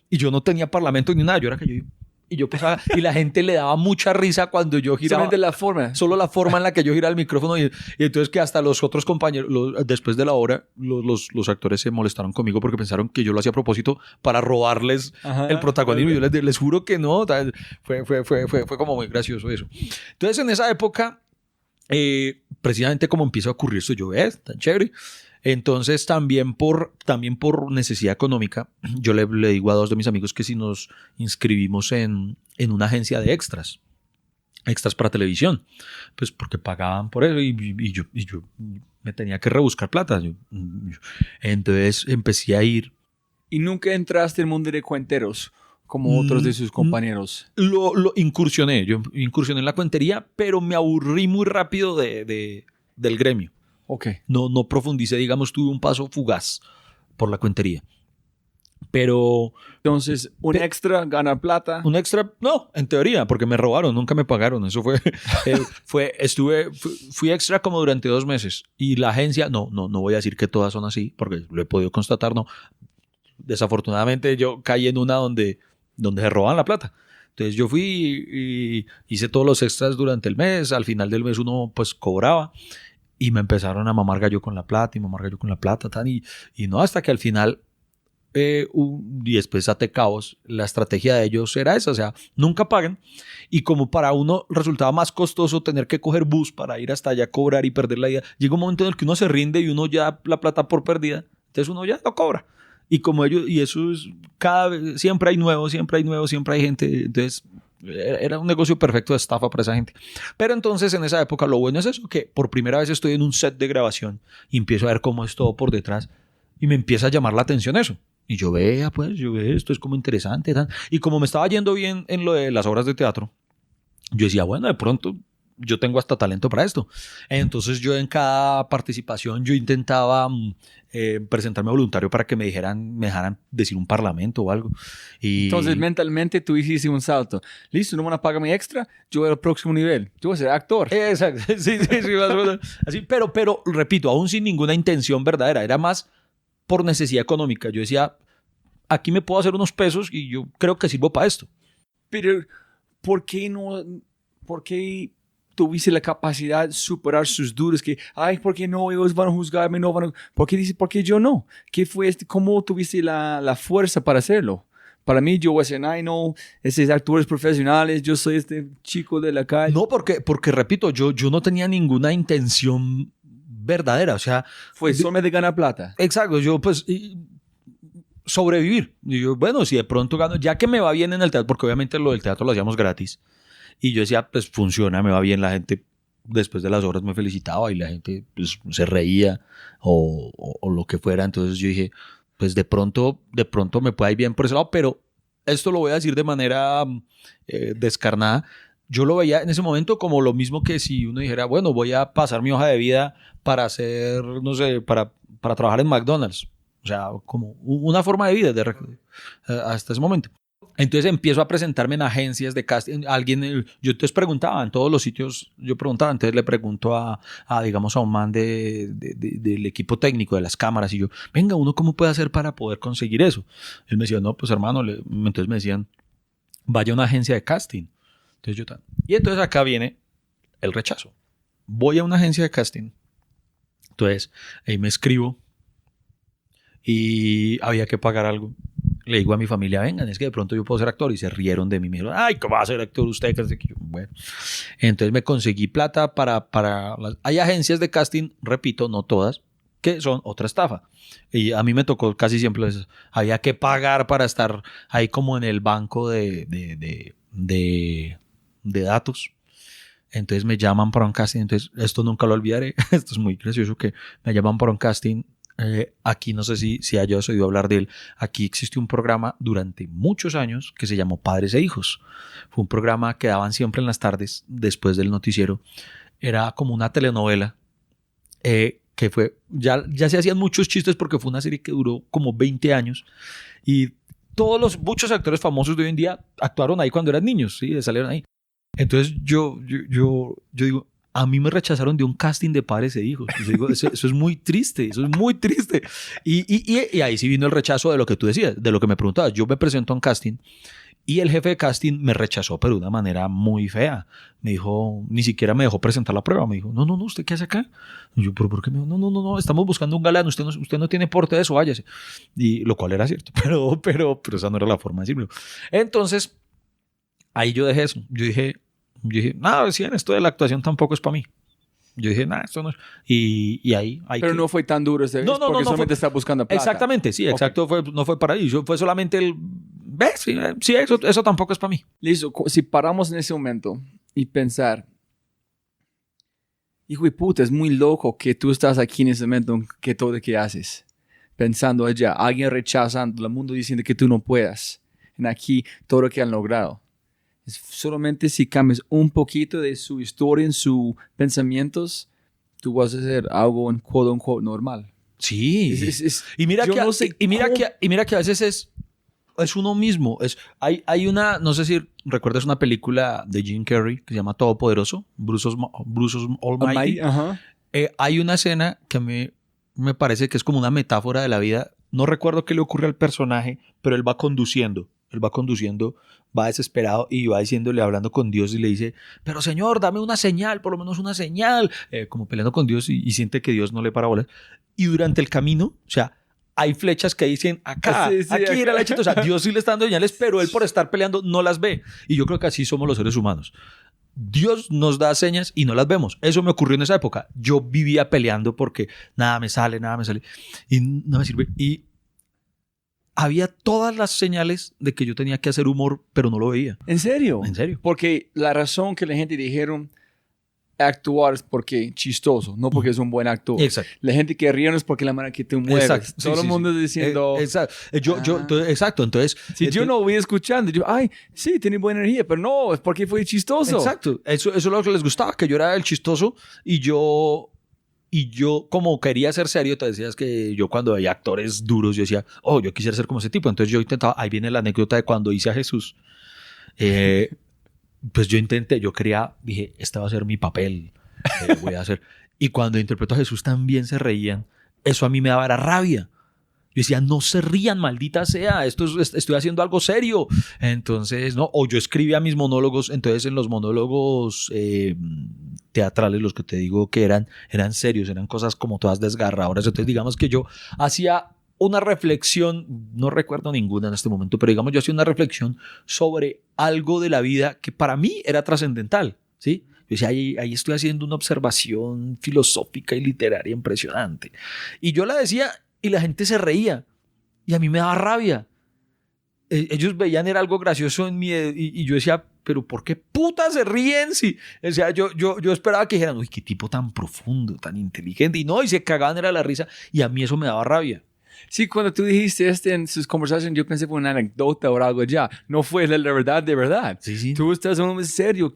Y yo no tenía parlamento ni nada. Yo era que yo pasaba y la gente le daba mucha risa cuando yo giraba. Solamente la forma. Solo la forma en la que yo giraba el micrófono y entonces que hasta los otros compañeros, después de la obra, los actores se molestaron conmigo porque pensaron que yo lo hacía a propósito para robarles el protagonismo. Yo les juro que no. Fue como muy gracioso eso. Entonces en esa época, precisamente como empieza a ocurrir esto, yo tan chévere. Entonces también por necesidad económica, yo le digo a 2 de mis amigos que si nos inscribimos en una agencia de extras para televisión, pues porque pagaban por eso y yo me tenía que rebuscar plata. Entonces empecé a ir. ¿Y nunca entraste en el mundo de cuenteros como otros de sus compañeros? Yo incursioné en la cuentería, pero me aburrí muy rápido del gremio. Okay. No profundicé, digamos, tuve un paso fugaz por la cuentería. Pero... Entonces, ¿un extra gana plata? Un extra, no, en teoría, porque me robaron, nunca me pagaron. Eso fue... fui extra como durante 2 meses. Y la agencia, no voy a decir que todas son así, porque lo he podido constatar, no. Desafortunadamente yo caí en una donde se roban la plata. Entonces yo fui y hice todos los extras durante el mes. Al final del mes uno pues cobraba. Y me empezaron a mamar gallo con la plata y no, hasta que al final y después ate cabos, la estrategia de ellos era esa, o sea, nunca pagan y como para uno resultaba más costoso tener que coger bus para ir hasta allá a cobrar y perder la vida, llega un momento en el que uno se rinde y uno ya la plata por perdida, entonces uno ya no cobra y como ellos, y eso es cada vez, siempre hay nuevos, siempre hay gente, entonces era un negocio perfecto de estafa para esa gente. Pero entonces en esa época lo bueno es eso, que por primera vez estoy en un set de grabación y empiezo a ver cómo es todo por detrás y me empieza a llamar la atención eso. Y yo vea, esto es como interesante. Y como me estaba yendo bien en lo de las obras de teatro, yo decía, bueno, de pronto yo tengo hasta talento para esto. Entonces yo en cada participación yo intentaba presentarme voluntario para que me dejaran decir un parlamento o algo. Y Entonces, mentalmente tú hiciste un salto. Listo, no van a pagarme extra, yo voy al próximo nivel. Yo voy a ser actor. exacto, sí, más o menos así, pero repito, aún sin ninguna intención verdadera, era más por necesidad económica. Yo decía, aquí me puedo hacer unos pesos y yo creo que sirvo para esto. Pero, ¿por qué tuviste la capacidad de superar sus dudas? Que, ¿por qué no? Ellos van a juzgarme, no van a... ¿Por qué yo no? ¿Qué fue ¿Cómo tuviste la fuerza para hacerlo? Para mí, yo voy a decir, no, esos actores profesionales, yo soy este chico de la calle. No, porque repito, yo no tenía ninguna intención verdadera, o sea... Fue solamente ganar plata. Exacto, yo pues... sobrevivir. Y yo, bueno, si de pronto gano, ya que me va bien en el teatro, porque obviamente lo del teatro lo hacíamos gratis, y yo decía, pues funciona, me va bien, la gente después de las obras me felicitaba y la gente pues, se reía o lo que fuera, entonces yo dije, pues de pronto me puede ir bien por ese lado, pero esto lo voy a decir de manera descarnada. Yo lo veía en ese momento como lo mismo que si uno dijera, bueno, voy a pasar mi hoja de vida para hacer, no sé, para trabajar en McDonald's. O sea, como una forma de vida hasta ese momento. Entonces empiezo a presentarme en agencias de casting. Yo entonces preguntaba en todos los sitios, entonces le pregunto digamos, a un man del equipo técnico, de las cámaras, y yo, venga, ¿uno cómo puede hacer para poder conseguir eso? Él me decía, no, pues hermano, entonces me decían, vaya a una agencia de casting. Y entonces acá viene el rechazo. Voy a una agencia de casting. Entonces ahí me escribo y había que pagar algo. Le digo a mi familia, vengan, es que de pronto yo puedo ser actor. Y se rieron de mí. Me dijeron, ay, ¿cómo va a ser actor usted? Bueno, entonces me conseguí plata hay agencias de casting, repito, no todas, que son otra estafa. Y a mí me tocó casi siempre eso. Había que pagar para estar ahí como en el banco de datos. Entonces me llaman para un casting. Entonces esto nunca lo olvidaré. Esto es muy gracioso que me llaman para un casting. Aquí no sé si hayas oído hablar de él. Aquí existió un programa durante muchos años que se llamó Padres e Hijos. Fue un programa que daban siempre en las tardes después del noticiero. Era como una telenovela que fue, ya se hacían muchos chistes porque fue una serie que duró como 20 años y muchos actores famosos de hoy en día actuaron ahí cuando eran niños, ¿sí? Salieron ahí. Entonces yo digo, a mí me rechazaron de un casting de Padres e Hijos. Yo digo, eso es muy triste, eso es muy triste. Y ahí sí vino el rechazo de lo que tú decías, de lo que me preguntabas. Yo me presento a un casting y el jefe de casting me rechazó, pero de una manera muy fea. Me dijo, ni siquiera me dejó presentar la prueba. Me dijo, no, ¿usted qué hace acá? Y yo, ¿pero por qué? Me dijo, no, estamos buscando un galán, usted no tiene porte de eso, váyase. Y lo cual era cierto, pero esa no era la forma de decirlo. Entonces, ahí yo dejé eso. Yo dije, nada, decían, esto de la actuación tampoco es para mí. Yo dije, nada, esto no es. Y ahí. Pero no fue tan duro ese no, porque solamente fue, está buscando plata. Exactamente, sí, exacto. No fue para ahí. Fue solamente el. ¿Ves? Sí, eso tampoco es para mí. Listo. Si paramos en ese momento y pensar, hijo de puta, es muy loco que tú estás aquí en ese momento, que todo lo que haces, pensando allá, alguien rechazando, el mundo diciendo que tú no puedas, en aquí todo lo que han logrado. Solamente si cambias un poquito de su historia, en sus pensamientos, tú vas a hacer algo en quote unquote normal. Sí. Y mira que a veces es uno mismo. Hay una, no sé si recuerdas una película de Jim Carrey que se llama Todopoderoso, Bruce Almighty. Hay una escena que me parece que es como una metáfora de la vida. No recuerdo qué le ocurre al personaje, pero él va conduciendo, va desesperado y va diciéndole, hablando con Dios y le dice, pero Señor, dame una señal, por lo menos una señal, como peleando con Dios y siente que Dios no le para bolas. Y durante el camino, o sea, hay flechas que dicen acá, sí, aquí era la chita, o sea, Dios sí le está dando señales, pero él por estar peleando no las ve. Y yo creo que así somos los seres humanos. Dios nos da señas y no las vemos. Eso me ocurrió en esa época. Yo vivía peleando porque nada me sale y no me sirve. Y había todas las señales de que yo tenía que hacer humor, pero no lo veía. ¿En serio? En serio. Porque la razón que la gente dijeron, actuar es porque chistoso, no porque es un buen actor. Exacto. La gente que ríe no es porque la manera que te mueves. Exacto. Todo el mundo diciendo... exacto. Exacto. Entonces... Si yo no voy escuchando, yo, ay, sí, tiene buena energía, pero no, es porque fue chistoso. Exacto. Eso es lo que les gustaba, que yo era el chistoso y yo, como quería ser serio, te decías que yo cuando veía actores duros, yo decía, oh, yo quisiera ser como ese tipo. Entonces yo intentaba, ahí viene la anécdota de cuando hice a Jesús. Pues yo dije, este va a ser mi papel, voy a hacer. Y cuando interpretó a Jesús también se reían. Eso a mí me daba era rabia. Yo decía, no se rían, maldita sea, estoy haciendo algo serio. Entonces, no, o yo escribía mis monólogos, entonces en los monólogos teatrales, los que te digo que eran serios, eran cosas como todas desgarradoras. Entonces digamos que yo hacía una reflexión, no recuerdo ninguna en este momento, pero digamos yo hacía una reflexión sobre algo de la vida que para mí era trascendental, ¿sí? Yo decía, ahí estoy haciendo una observación filosófica y literaria impresionante. Y yo la decía y la gente se reía y a mí me daba rabia. Ellos veían era algo gracioso en mí y yo decía, pero ¿por qué puta se ríen? Sí, o sea, yo esperaba que dijeran, uy, qué tipo tan profundo, tan inteligente. Y no, y se cagaban era la risa y a mí eso me daba rabia. Sí, cuando tú dijiste en sus conversaciones, yo pensé fue una anécdota o algo ya. No fue la verdad de verdad. Sí. Tú estás en serio.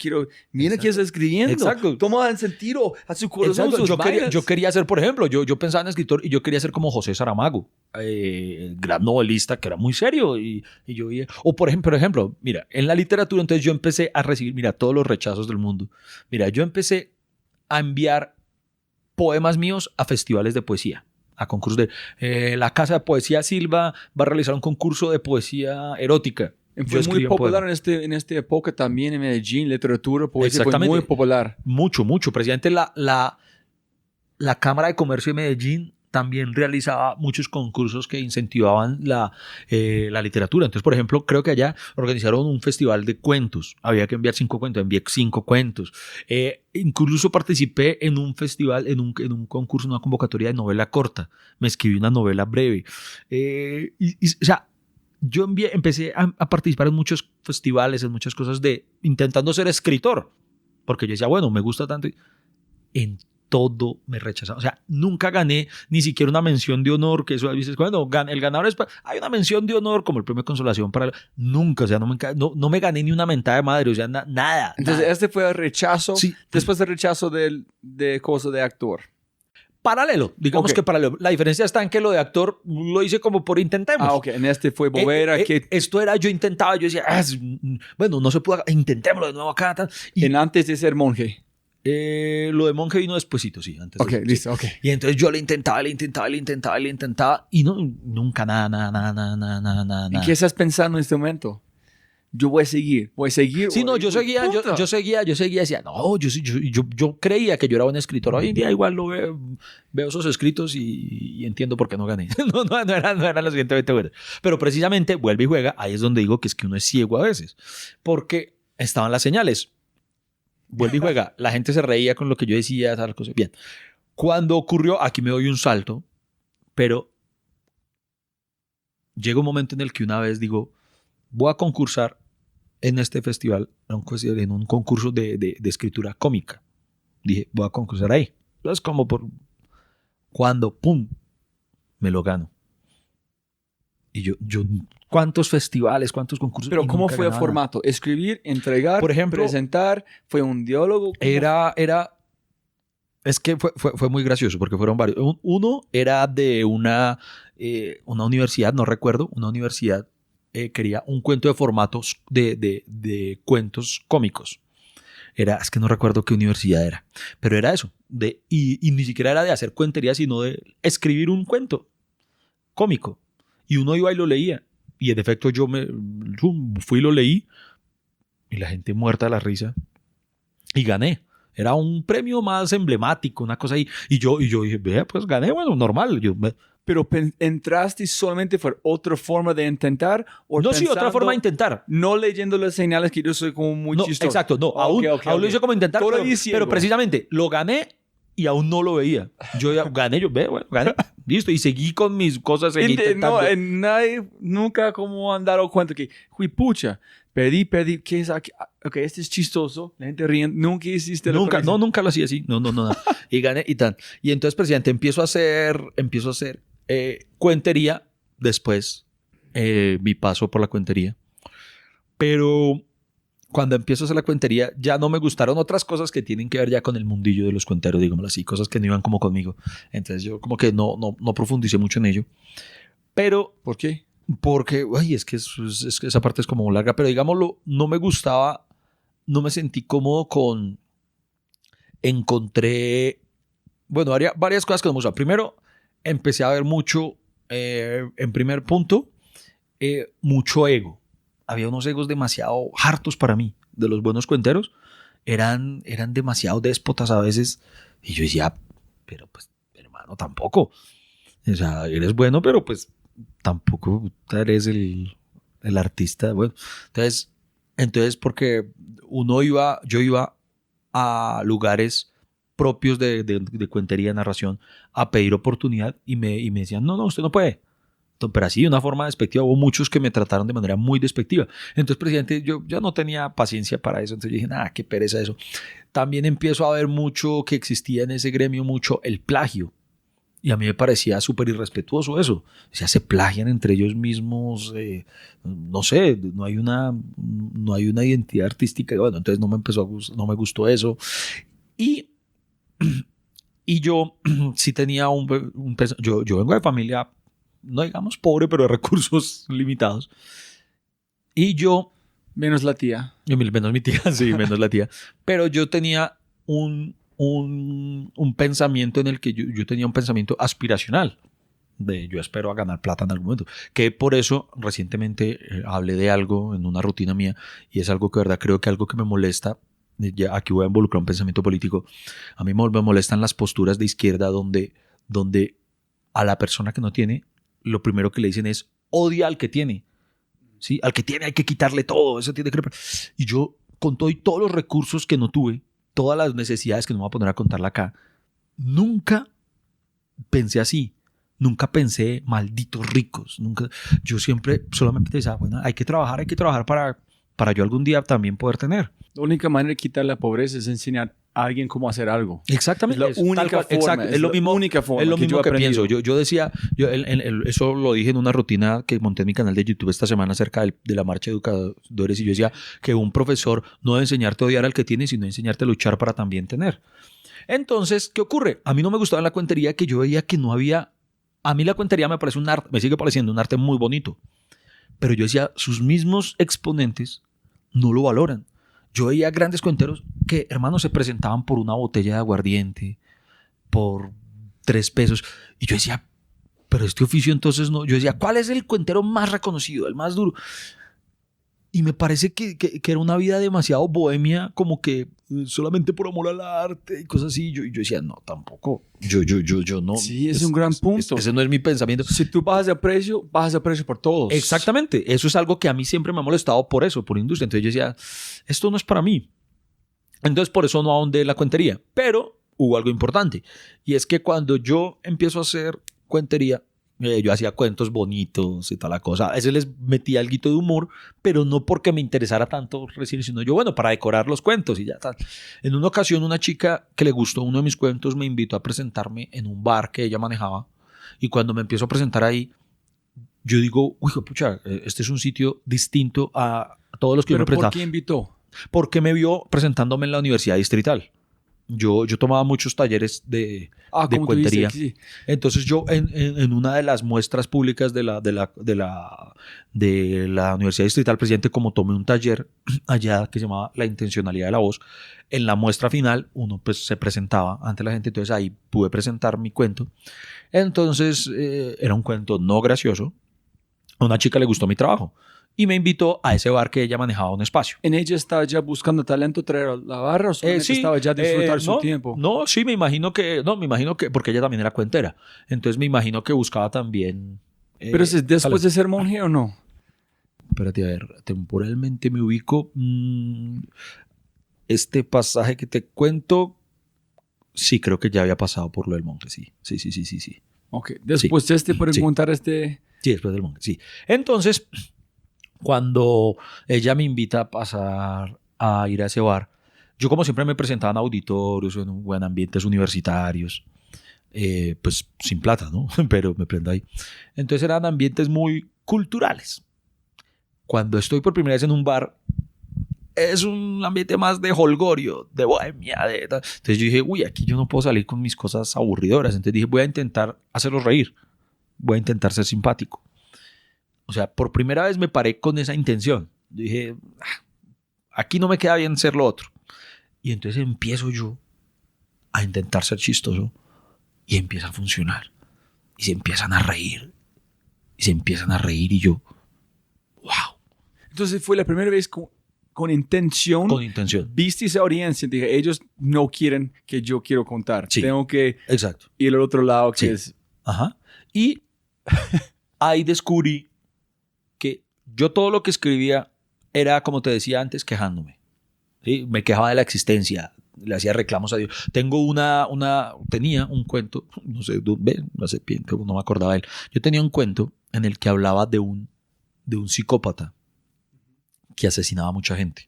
Mira qué estás escribiendo. Exacto. Toma en sentido a su corazón. Yo quería ser, por ejemplo, yo pensaba en escritor y yo quería ser como José Saramago, el gran novelista que era muy serio. Y yo veía, o por ejemplo, mira, en la literatura, entonces yo empecé a recibir, mira, todos los rechazos del mundo. Mira, yo empecé a enviar poemas míos a festivales de poesía. A concursos de la Casa de Poesía Silva va a realizar un concurso de poesía erótica. Fue muy popular en esta época también en Medellín, literatura, poesía fue muy popular. Mucho. Precisamente la Cámara de Comercio de Medellín también realizaba muchos concursos que incentivaban la literatura. Entonces, por ejemplo, creo que allá organizaron un festival de cuentos. Había que enviar 5 cuentos, envié 5 cuentos. Incluso participé en un festival, en un concurso, en una convocatoria de novela corta. Me escribí una novela breve. O sea, yo empecé a participar en muchos festivales, en muchas cosas intentando ser escritor. Porque yo decía, bueno, me gusta tanto. En todo me rechazaron. O sea, nunca gané ni siquiera una mención de honor, que eso a veces, bueno, el ganador es... Hay una mención de honor como el premio de consolación para... Nunca, o sea, no me gané ni una mentada de madre, o sea, nada. Entonces, nada. Este fue el rechazo, sí. Después del rechazo de cosa de actor. Paralelo, digamos que paralelo. La diferencia está en que lo de actor lo hice como por intentemos. Ok, en este fue volver a que... Esto era, yo intentaba, yo decía, bueno, no se puede, intentémoslo de nuevo acá. Y antes de ser monje. Lo de monje vino despuesito, sí. Antes listo, ok. Y entonces yo le intentaba y no, nunca nada. ¿Y qué estás pensando en este momento? Yo voy a seguir. Sí, no, yo seguía, decía, no, yo creía que yo era buen escritor. Hoy en día igual lo veo esos escritos y entiendo por qué no gané. no eran lo suficientemente buenos. Pero precisamente, vuelve y juega, ahí es donde digo que es que uno es ciego a veces. Porque estaban las señales. Vuelve y juega. La gente se reía con lo que yo decía, tal cosa. Bien. Cuando ocurrió, aquí me doy un salto, pero llega un momento en el que una vez digo, voy a concursar en este festival, en un concurso de escritura cómica. Dije, voy a concursar ahí. Entonces, como cuando, ¡pum!, me lo gano. Y yo ¿cuántos festivales, cuántos concursos? Pero ¿cómo fue el formato? ¿Escribir, entregar, por ejemplo, presentar? ¿Fue un diálogo? Es que fue muy gracioso porque fueron varios. Uno era de una universidad, no recuerdo, una universidad quería un cuento de formatos de cuentos cómicos. Es que no recuerdo qué universidad era, pero era eso. Y ni siquiera era de hacer cuentería, sino de escribir un cuento cómico. Y uno iba y lo leía. Y en efecto yo fui y lo leí. Y la gente muerta de la risa. Y gané. Era un premio más emblemático, una cosa ahí. Y yo dije, vea, pues gané, bueno, normal. Pero entraste solamente por otra forma de intentar. No, sí, otra forma de intentar. No leyendo las señales que yo soy como muy chistoso. Exacto, no. Aún lo hice como intentar. Pero precisamente lo gané. Y aún no lo veía. Yo ya gané, gané. Listo. Y seguí con mis cosas. Intentando. Nadie nunca como han dado cuenta que, pucha, Pedí, ¿qué es aquí? Ok, este es chistoso, la gente ríe, nunca hiciste la Nunca, conexión. no, nunca lo hacía así. No. Y gané y tal. Y entonces, presidente, empiezo a hacer cuentería. Después mi paso por la cuentería. Pero cuando empiezo a hacer la cuentería, ya no me gustaron otras cosas que tienen que ver ya con el mundillo de los cuenteros, digámoslo así, cosas que no iban como conmigo. Entonces yo como que no profundicé mucho en ello. Pero, ¿Por qué? porque, ay, es que esa parte es como larga, pero digámoslo, no me gustaba, no me sentí cómodo con, encontré, bueno, varias cosas que no me gustaban. Primero, empecé a ver mucho, en primer punto, mucho ego. Había unos egos demasiado hartos para mí, de los buenos cuenteros. Eran demasiado déspotas a veces. Y yo decía, pero pues, hermano, tampoco. O sea, eres bueno, pero pues tampoco eres el artista. Bueno, entonces porque yo iba a lugares propios de cuentería, narración, a pedir oportunidad y me decían, no, usted no puede. Pero así de una forma despectiva. Hubo muchos que me trataron de manera muy despectiva. Entonces, presidente, yo ya no tenía paciencia para eso. Entonces yo dije, nada, qué pereza eso. También empiezo a ver mucho que existía en ese gremio, mucho el plagio. Y a mí me parecía súper irrespetuoso eso. O sea, se plagian entre ellos mismos. No sé, no hay una identidad artística. Bueno, entonces no me gustó eso. Y yo sí tenía yo vengo de familia, no digamos pobre, pero de recursos limitados. Y yo... Menos la tía. Menos mi tía, sí, menos la tía. Pero yo tenía un pensamiento en el que yo tenía un pensamiento aspiracional. Yo espero a ganar plata en algún momento. Que por eso recientemente hablé de algo en una rutina mía y es algo que, verdad, creo que algo que me molesta. Ya aquí voy a involucrar un pensamiento político. A mí me molestan las posturas de izquierda donde a la persona que no tiene, lo primero que le dicen es odia al que tiene. ¿Sí? Al que tiene hay que quitarle todo. Eso tiene que... Y yo, con todos los recursos que no tuve, todas las necesidades que no me voy a poner a contarla acá, nunca pensé así. Nunca pensé malditos ricos. Nunca. Yo siempre solamente pensaba, bueno, hay que trabajar para yo algún día también poder tener. La única manera de quitar la pobreza es enseñar a alguien cómo hacer algo. Exactamente. Es la única forma. Exacto. Es lo mismo, única forma es lo mismo que pienso. Yo decía, eso lo dije en una rutina que monté en mi canal de YouTube esta semana acerca de la marcha de educadores, y yo decía que un profesor no debe enseñarte a odiar al que tiene, sino enseñarte a luchar para también tener. Entonces, ¿qué ocurre? A mí no me gustaba en la cuentería que yo veía que no había... A mí la cuentería me parece un arte, me sigue pareciendo un arte muy bonito. Pero yo decía, sus mismos exponentes no lo valoran. Yo veía grandes cuenteros que, hermanos, se presentaban por una botella de aguardiente, por 3 pesos. Y yo decía, pero este oficio entonces no. Yo decía, ¿cuál es el cuentero más reconocido, el más duro? Y me parece que era una vida demasiado bohemia, como que solamente por amor al arte y cosas así. Yo decía, no, tampoco. Yo no. Sí, es un gran punto. Ese no es mi pensamiento. Si tú bajas de precio por todos. Exactamente. Eso es algo que a mí siempre me ha molestado por eso, por industria. Entonces yo decía, esto no es para mí. Entonces por eso no ahondé en la cuentería. Pero hubo algo importante. Y es que cuando yo empiezo a hacer cuentería, yo hacía cuentos bonitos y toda la cosa. A veces les metía algo de humor, pero no porque me interesara tanto recibir, sino yo, bueno, para decorar los cuentos y ya tal. En una ocasión, una chica que le gustó uno de mis cuentos me invitó a presentarme en un bar que ella manejaba. Y cuando me empiezo a presentar ahí, yo digo, uy, pucha, este es un sitio distinto a todos los que yo me presentaba. ¿Pero por qué invitó? Porque me vio presentándome en la Universidad Distrital. Yo tomaba muchos talleres de cuentería. Sí. Entonces yo en una de las muestras públicas de la Universidad Distrital, presidente, como tomé un taller allá que se llamaba La Intencionalidad de la Voz, en la muestra final uno pues se presentaba ante la gente, entonces ahí pude presentar mi cuento. Entonces era un cuento no gracioso. A una chica le gustó mi trabajo y me invitó a ese bar que ella manejaba un espacio. ¿En ella estaba ya buscando talento traer a la barra o solamente sí, estaba ya a disfrutar su tiempo? No, sí, me imagino que, porque ella también era cuentera. Entonces me imagino que buscaba también... ¿Pero es después de ser monje o no? Espérate, a ver, temporalmente me ubico. Este pasaje que te cuento, sí, creo que ya había pasado por lo del monje, sí. Ok, después de pueden contar Sí, después del monje, sí. Entonces... Cuando ella me invita a pasar a ir a ese bar, yo como siempre me presentaba en auditorios, en ambientes universitarios, pues sin plata, ¿no? Pero me prendo ahí. Entonces eran ambientes muy culturales. Cuando estoy por primera vez en un bar, es un ambiente más de holgorio, de bohemia. Entonces yo dije, uy, aquí yo no puedo salir con mis cosas aburridoras. Entonces dije, voy a intentar hacerlos reír. Voy a intentar ser simpático. O sea, por primera vez me paré con esa intención. Yo dije, aquí no me queda bien ser lo otro. Y entonces empiezo yo a intentar ser chistoso y empieza a funcionar. Y se empiezan a reír. Y se empiezan a reír y yo, wow. Entonces fue la primera vez con intención. Con intención. Viste esa audiencia y dije, ellos no quieren que yo quiero contar. Sí, tengo que exacto. ir al otro lado que Sí. es... Ajá. Y ahí descubrí que yo todo lo que escribía era, como te decía antes, quejándome. ¿Sí? Me quejaba de la existencia, le hacía reclamos a Dios. Tenía un cuento, no sé, hace tiempo, no me acordaba de él. Yo tenía un cuento en el que hablaba de un psicópata que asesinaba a mucha gente.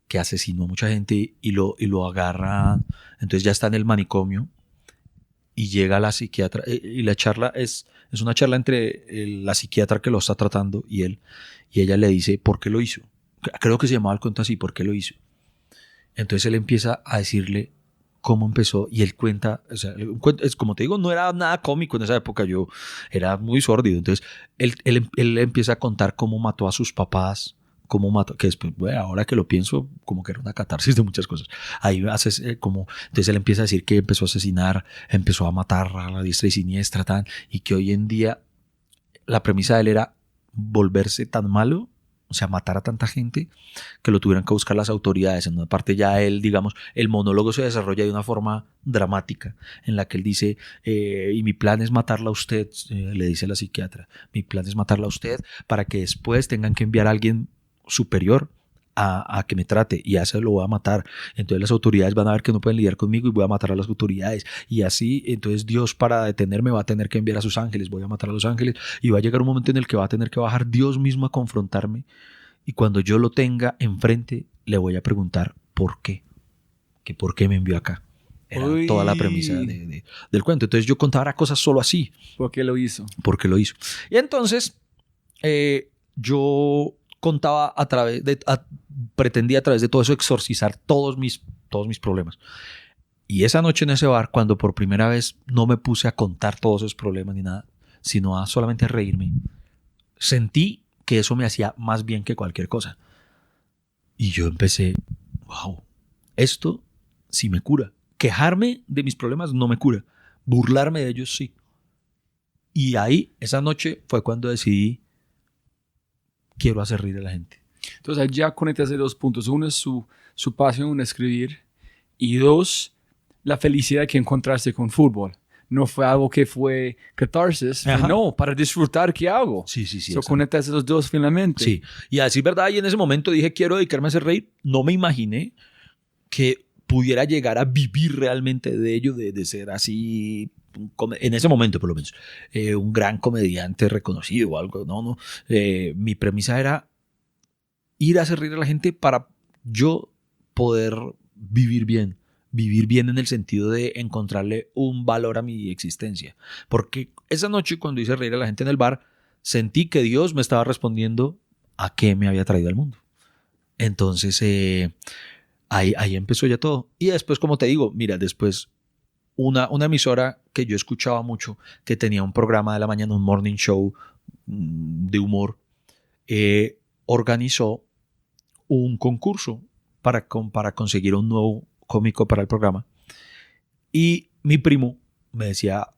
Que asesinó a mucha gente y lo agarra. Entonces ya está en el manicomio y llega la psiquiatra. Y la charla es una charla entre la psiquiatra que lo está tratando y él. Y ella le dice, ¿por qué lo hizo? Creo que se llamaba el cuento así, ¿por qué lo hizo? Entonces él empieza a decirle cómo empezó y él cuenta, o sea, es como te digo, no era nada cómico en esa época, yo era muy sórdido. Entonces él empieza a contar cómo mató a sus papás, cómo mató, que después, bueno, ahora que lo pienso, como que era una catarsis de muchas cosas. Ahí haces entonces él empieza a decir que empezó a asesinar, empezó a matar a la diestra y siniestra, y que hoy en día la premisa de él era volverse tan malo, o sea, matar a tanta gente, que lo tuvieran que buscar las autoridades. En una parte ya él, digamos, el monólogo se desarrolla de una forma dramática, en la que él dice, y mi plan es matarla a usted, le dice la psiquiatra, mi plan es matarla a usted para que después tengan que enviar a alguien superior a que me trate, y a eso lo voy a matar. Entonces las autoridades van a ver que no pueden lidiar conmigo y voy a matar a las autoridades, y así entonces Dios, para detenerme, va a tener que enviar a sus ángeles, voy a matar a los ángeles, y va a llegar un momento en el que va a tener que bajar Dios mismo a confrontarme, y cuando yo lo tenga enfrente le voy a preguntar por qué, que por qué me envió acá. Era toda la premisa del cuento. Entonces yo contaba cosas solo así. ¿Por qué lo hizo? Porque lo hizo. Y entonces yo contaba pretendía a través de todo eso exorcizar todos mis problemas. Y esa noche en ese bar, cuando por primera vez no me puse a contar todos esos problemas ni nada, sino a solamente reírme, sentí que eso me hacía más bien que cualquier cosa. Y yo empecé, wow, esto sí me cura. Quejarme de mis problemas no me cura. Burlarme de ellos sí. Y ahí, esa noche, fue cuando decidí, quiero hacer reír a la gente. Entonces ya conectaste 2 puntos. Uno es su pasión en escribir, y 2, la felicidad que encontraste con fútbol. No fue algo que fue catarsis, no, para disfrutar, ¿qué hago? Sí. Conectaste los dos finalmente. Sí, y a decir verdad, y en ese momento dije, quiero dedicarme a hacer reír. No me imaginé que pudiera llegar a vivir realmente de ello, de ser así, en ese momento por lo menos, un gran comediante reconocido o algo. No. Mi premisa era ir a hacer reír a la gente para yo poder vivir bien en el sentido de encontrarle un valor a mi existencia. Porque esa noche, cuando hice reír a la gente en el bar, sentí que Dios me estaba respondiendo a qué me había traído al mundo. Entonces ahí empezó ya todo. Y después, como te digo, mira, después una emisora que yo escuchaba mucho, que tenía un programa de la mañana, un morning show de humor, organizó un concurso para conseguir un nuevo cómico para el programa. Y mi primo me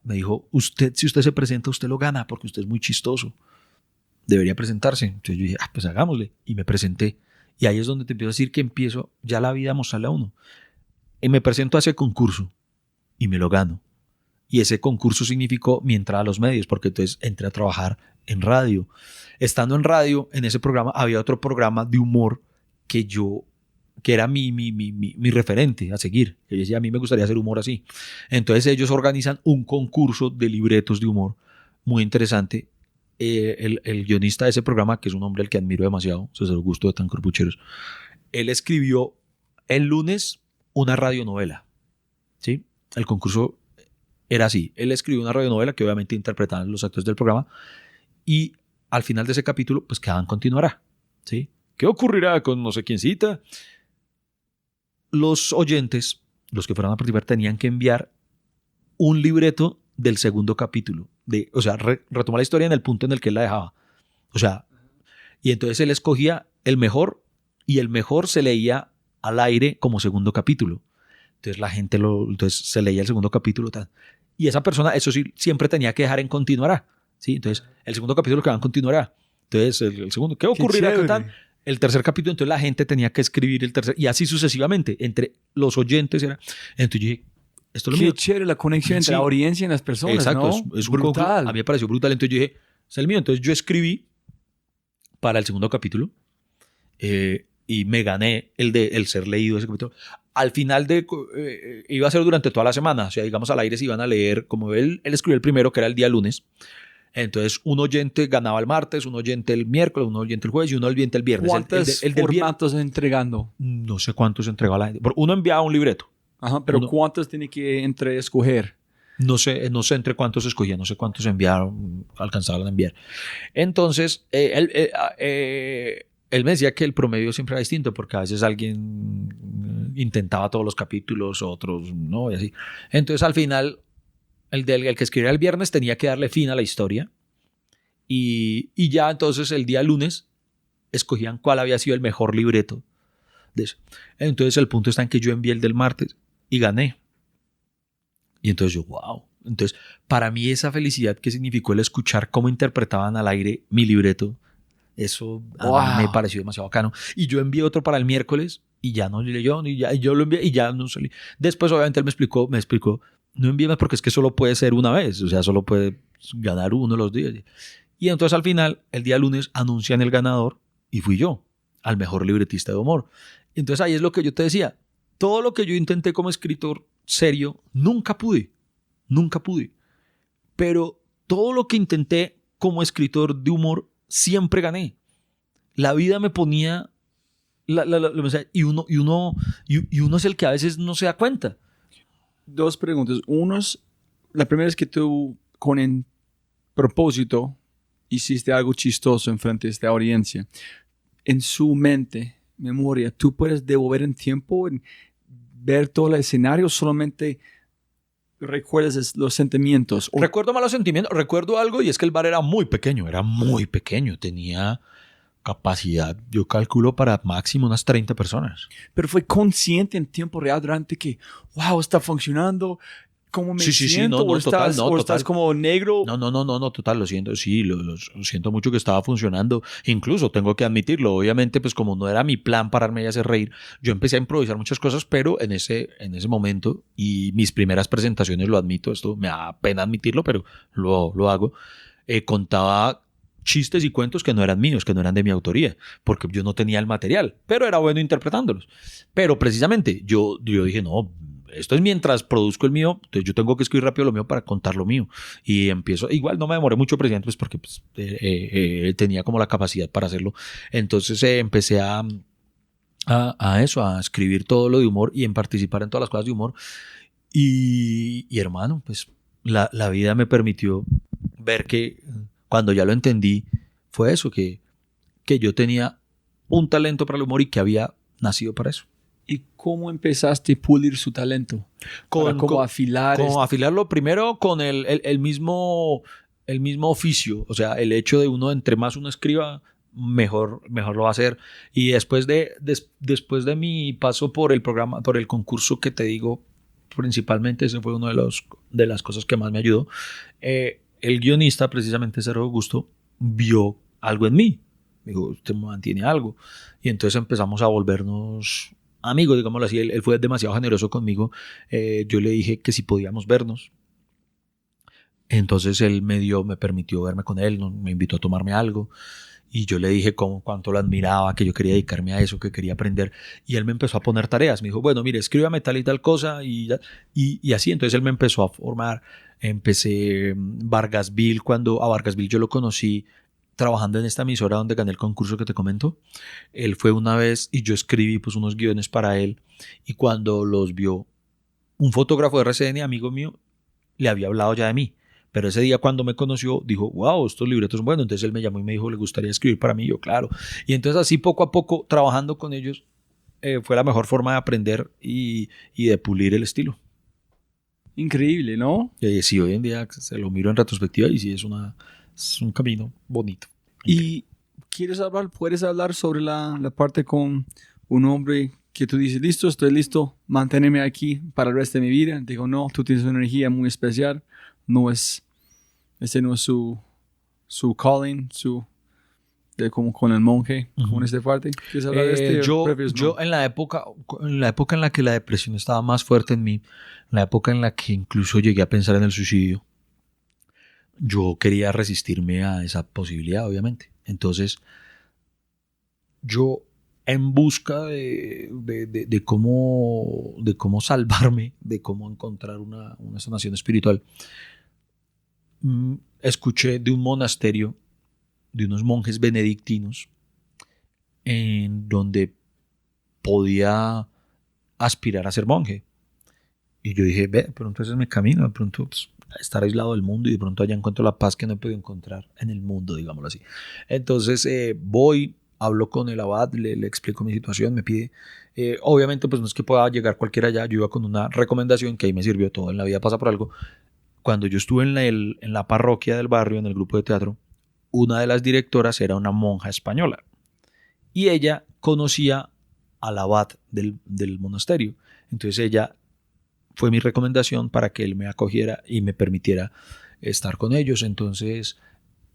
dijo, si usted se presenta, usted lo gana, porque usted es muy chistoso, debería presentarse. Entonces yo dije, pues hagámosle, y me presenté. Y ahí es donde te empiezo a decir que empiezo ya la vida a mostrarle a uno. Y me presento a ese concurso y me lo gano. Y ese concurso significó mi entrada a los medios, porque entonces entré a trabajar en radio. Estando en radio, en ese programa había otro programa de humor que era mi referente a seguir. Yo decía, a mí me gustaría hacer humor así. Entonces ellos organizan un concurso de libretos de humor muy interesante, el guionista de ese programa, que es un hombre al que admiro demasiado, César Augusto Betancur Pucheros, él escribió el lunes una radionovela, ¿sí? El concurso era así. Él escribió una radionovela que obviamente interpretaban los actores del programa y al final de ese capítulo, pues quedaban continuará, ¿sí? ¿Qué ocurrirá con no sé quiéncita? Los oyentes, los que fueran a participar, tenían que enviar un libreto del segundo capítulo. O sea, retomar la historia en el punto en el que él la dejaba. O sea, y entonces él escogía el mejor y el mejor se leía al aire como segundo capítulo. Entonces la gente entonces se leía el segundo capítulo. Y esa persona, eso sí, siempre tenía que dejar en continuará. ¿Sí? Entonces, el segundo capítulo quedaba en continuará. Entonces, el segundo, ¿qué ocurrirá? ¿Qué tal? El tercer capítulo, entonces la gente tenía que escribir el tercer, y así sucesivamente, entre los oyentes. Entonces yo dije, esto es lo mío. Qué chévere la conexión entre la audiencia y las personas. Exacto, ¿no? es brutal. A mí me pareció brutal. Entonces yo dije, es el mío. Entonces yo escribí para el segundo capítulo y me gané el ser leído ese capítulo. Al final iba a ser durante toda la semana. O sea, digamos, al aire se iban a leer, como él escribió el primero, que era el día lunes. Entonces, un oyente ganaba el martes, un oyente el miércoles, un oyente el jueves y un oyente el viernes. ¿Cuántos formatos entregando? No sé cuántos entregaba la gente. Uno enviaba un libreto. Ajá, pero ¿cuántos tiene que escoger? No sé entre cuántos escogía, no sé cuántos enviaron, alcanzaron a enviar. Entonces, él me decía que el promedio siempre era distinto, porque a veces alguien intentaba todos los capítulos, otros no, y así. Entonces, al final, el que escribía el viernes tenía que darle fin a la historia y ya entonces el día lunes escogían cuál había sido el mejor libreto de eso. Entonces el punto está en que yo envié el del martes y gané. Y entonces yo, wow. Entonces, para mí esa felicidad que significó el escuchar cómo interpretaban al aire mi libreto, eso a mí me pareció demasiado bacano. Y yo envié otro para el miércoles y ya no leyó, y yo lo envié y ya no salí. Después, obviamente, él me explicó, no envíes porque es que solo puede ser una vez, o sea, solo puede ganar uno los días. Y entonces al final, el día lunes, anuncian el ganador y fui yo, al mejor libretista de humor. Entonces ahí es lo que yo te decía, todo lo que yo intenté como escritor serio, nunca pude, pero todo lo que intenté como escritor de humor, siempre gané. La vida me ponía, y uno es el que a veces no se da cuenta. Dos preguntas. La primera es que tú, con el propósito, hiciste algo chistoso en frente de esta audiencia. En su mente, memoria, ¿tú puedes devolver en tiempo, en ver todo el escenario, solamente recuerdas los sentimientos? Recuerdo malos sentimientos, recuerdo algo, y es que el bar era muy pequeño, tenía capacidad, yo calculo, para máximo unas 30 personas. Pero fue consciente en tiempo real durante que, wow, está funcionando, ¿cómo me siento? No, ¿O estás como negro? No, total, lo siento, sí, lo siento mucho que estaba funcionando. Incluso tengo que admitirlo, obviamente, pues como no era mi plan pararme y hacer reír, yo empecé a improvisar muchas cosas, pero en ese momento, y mis primeras presentaciones, lo admito, esto me da pena admitirlo, pero lo hago, contaba chistes y cuentos que no eran míos, que no eran de mi autoría, porque yo no tenía el material, pero era bueno interpretándolos. Pero precisamente yo dije, no, esto es mientras produzco el mío, entonces yo tengo que escribir rápido lo mío para contar lo mío. Y empiezo, igual no me demoré mucho, precisamente, pues porque tenía como la capacidad para hacerlo. Entonces empecé a escribir todo lo de humor y en participar en todas las cosas de humor. Y hermano, pues la vida me permitió ver que cuando ya lo entendí, fue eso, que yo tenía un talento para el humor y que había nacido para eso. ¿Y cómo empezaste a pulir su talento? ¿Cómo afilar? Como afilarlo primero con el mismo oficio. O sea, el hecho de entre más uno escriba, mejor lo va a hacer. Y después de mi paso por el programa, por el concurso que te digo, principalmente, ese fue uno de las cosas que más me ayudó. El guionista, precisamente César Augusto, vio algo en mí. Me dijo, usted mantiene algo. Y entonces empezamos a volvernos amigos, digámoslo así. Él fue demasiado generoso conmigo. Yo le dije que si podíamos vernos. Entonces él me permitió verme con él, me invitó a tomarme algo. Y yo le dije cuánto lo admiraba, que yo quería dedicarme a eso, que quería aprender. Y él me empezó a poner tareas. Me dijo, bueno, mire, escríbame tal y tal cosa. Y así, entonces él me empezó a formar. Empecé Vargasville. Cuando a Vargasville yo lo conocí trabajando en esta emisora donde gané el concurso que te comento. Él fue una vez y yo escribí pues unos guiones para él. Y cuando los vio un fotógrafo de RCN, amigo mío, le había hablado ya de mí. Pero ese día cuando me conoció, dijo, wow, estos libretos son buenos. Entonces él me llamó y me dijo, ¿le gustaría escribir para mí? Yo, claro. Y entonces así poco a poco, trabajando con ellos, fue la mejor forma de aprender y de pulir el estilo. Increíble, ¿no? Sí, hoy en día se lo miro en retrospectiva y sí, es un camino bonito. ¿Y puedes hablar sobre la parte con un hombre que tú dices, listo, estoy listo, manténme aquí para el resto de mi vida? Digo, no, tú tienes una energía muy especial, ese no es su calling, como con el monje, con esta parte. ¿Quieres hablar de este? Yo en la época en la que la depresión estaba más fuerte en mí, en la época en la que incluso llegué a pensar en el suicidio, yo quería resistirme a esa posibilidad, obviamente. Entonces, yo en busca de cómo salvarme, de cómo encontrar una sanación espiritual, escuché de un monasterio, de unos monjes benedictinos, en donde podía aspirar a ser monje. Y yo dije, pero entonces es mi camino, de pronto pues, estar aislado del mundo y de pronto allá encuentro la paz que no he podido encontrar en el mundo, digámoslo así. Entonces voy, hablo con el abad, le explico mi situación, me pide, obviamente pues no es que pueda llegar cualquiera allá, yo iba con una recomendación que ahí me sirvió, todo en la vida pasa por algo. Cuando yo estuve en la parroquia del barrio, en el grupo de teatro, una de las directoras era una monja española y ella conocía al abad del monasterio. Entonces ella fue mi recomendación para que él me acogiera y me permitiera estar con ellos. Entonces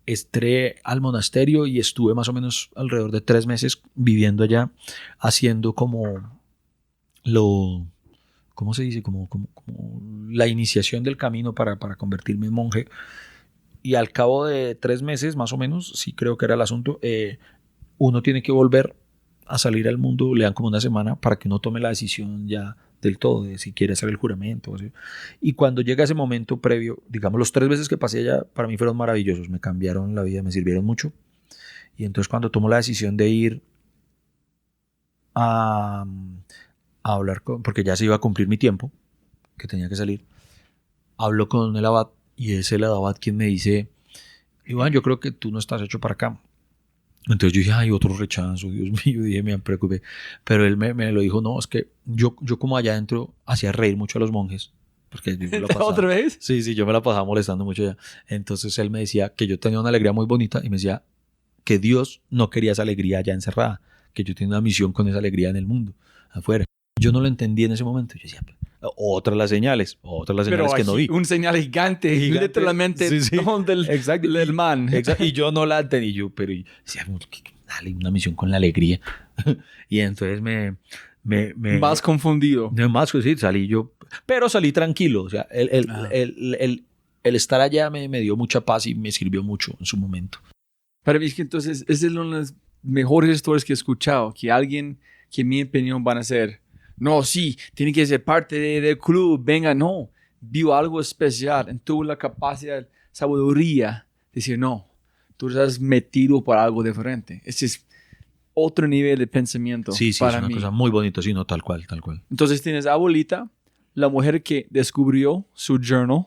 entré al monasterio y estuve más o menos alrededor de 3 meses viviendo allá, haciendo como ¿cómo se dice? Como la iniciación del camino para convertirme en monje. Y al cabo de 3 meses, más o menos, sí creo que era el asunto, uno tiene que volver a salir al mundo, le dan como una semana para que uno tome la decisión ya del todo, de si quiere hacer el juramento. ¿Sí? Y cuando llega ese momento previo, digamos, los 3 meses que pasé allá, para mí fueron maravillosos, me cambiaron la vida, me sirvieron mucho. Y entonces cuando tomo la decisión de ir a hablar porque ya se iba a cumplir mi tiempo, que tenía que salir, hablo con el abad y es el abad quien me dice, Iván, yo creo que tú no estás hecho para acá. Entonces yo dije, ay, otro rechazo, Dios mío, dije, me preocupé. Pero él me lo dijo, no, es que yo como allá adentro hacía reír mucho a los monjes. Porque yo me la pasaba, ¿Otra vez? Sí, yo me la pasaba molestando mucho allá. Entonces él me decía que yo tenía una alegría muy bonita y me decía que Dios no quería esa alegría allá encerrada, que yo tenía una misión con esa alegría en el mundo, afuera. Yo no lo entendí en ese momento. Yo decía, otras las señales que no vi. Un señal gigante. Literalmente sí. del man. Exacto. Y yo no la entendí. Pero decía, dale, una misión con la alegría. Y entonces me Más confundido. Más, sí, salí yo. Pero salí tranquilo. O sea, el estar allá me dio mucha paz y me sirvió mucho en su momento. Para mí es que entonces es una de las mejores historias que he escuchado. Que alguien que en mi opinión van a ser, no, sí, tiene que ser parte del club, venga, no. Vio algo especial, tuvo la capacidad, sabiduría, de decir, no, tú estás metido por algo diferente. Ese es otro nivel de pensamiento sí, para es una mí. cosa muy bonita, sí, no, tal cual. Entonces tienes a abuelita, la mujer que descubrió su journal,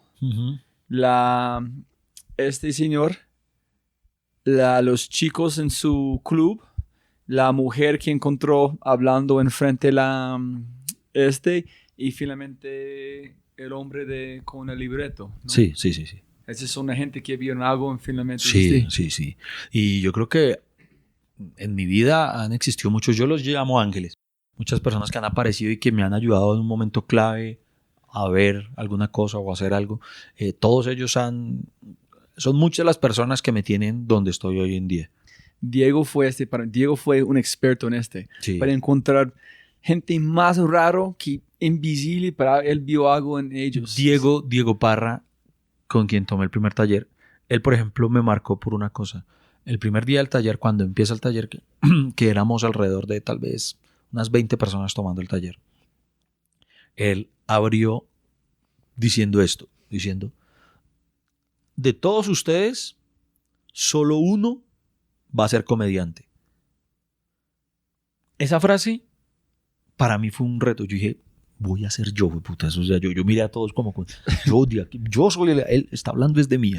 este señor, los chicos en su club, la mujer que encontró hablando enfrente de y finalmente el hombre con el libreto, ¿no? Sí. Esa es una gente que vieron algo finalmente. Sí. Y yo creo que en mi vida han existido muchos, yo los llamo ángeles, muchas personas que han aparecido y que me han ayudado en un momento clave a ver alguna cosa o a hacer algo. Todos ellos son muchas las personas que me tienen donde estoy hoy en día. Diego fue un experto en para encontrar gente más raro que invisible, pero él vio algo en ellos. Diego Parra, con quien tomé el primer taller, él, por ejemplo, me marcó por una cosa. el primer día del taller, cuando empieza el taller, que éramos alrededor de tal vez unas 20 personas tomando el taller, él abrió diciendo esto, diciendo, de todos ustedes, solo uno va a ser comediante. Esa frase para mí fue un reto. Yo dije, voy a ser yo, puta. O sea, yo miré a todos como, yo soy él está hablando desde mí,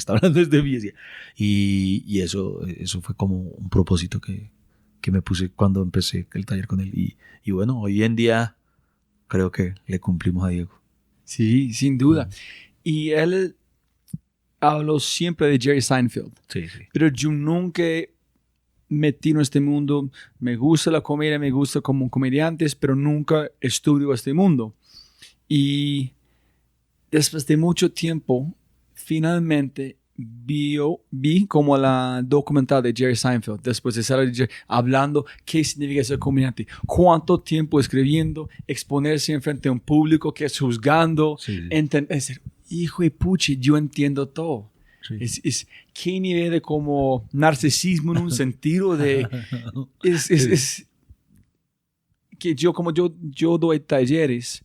Y eso fue como un propósito que me puse cuando empecé el taller con él. Y bueno, hoy en día creo que le cumplimos a Diego. Sí, sin duda. Y él habló siempre de Jerry Seinfeld. Sí. Pero yo nunca metí en este mundo. Me gusta la comedia, me gusta como comediantes, pero nunca estudio este mundo. Y después de mucho tiempo, finalmente vi como la documental de Jerry Seinfeld, después de salir hablando qué significa ser comediante, cuánto tiempo escribiendo, exponerse en frente a un público que es juzgando, hijo de puchi, yo entiendo todo. Sí. Es qué nivel de como narcisismo en un sentido de es que yo doy talleres.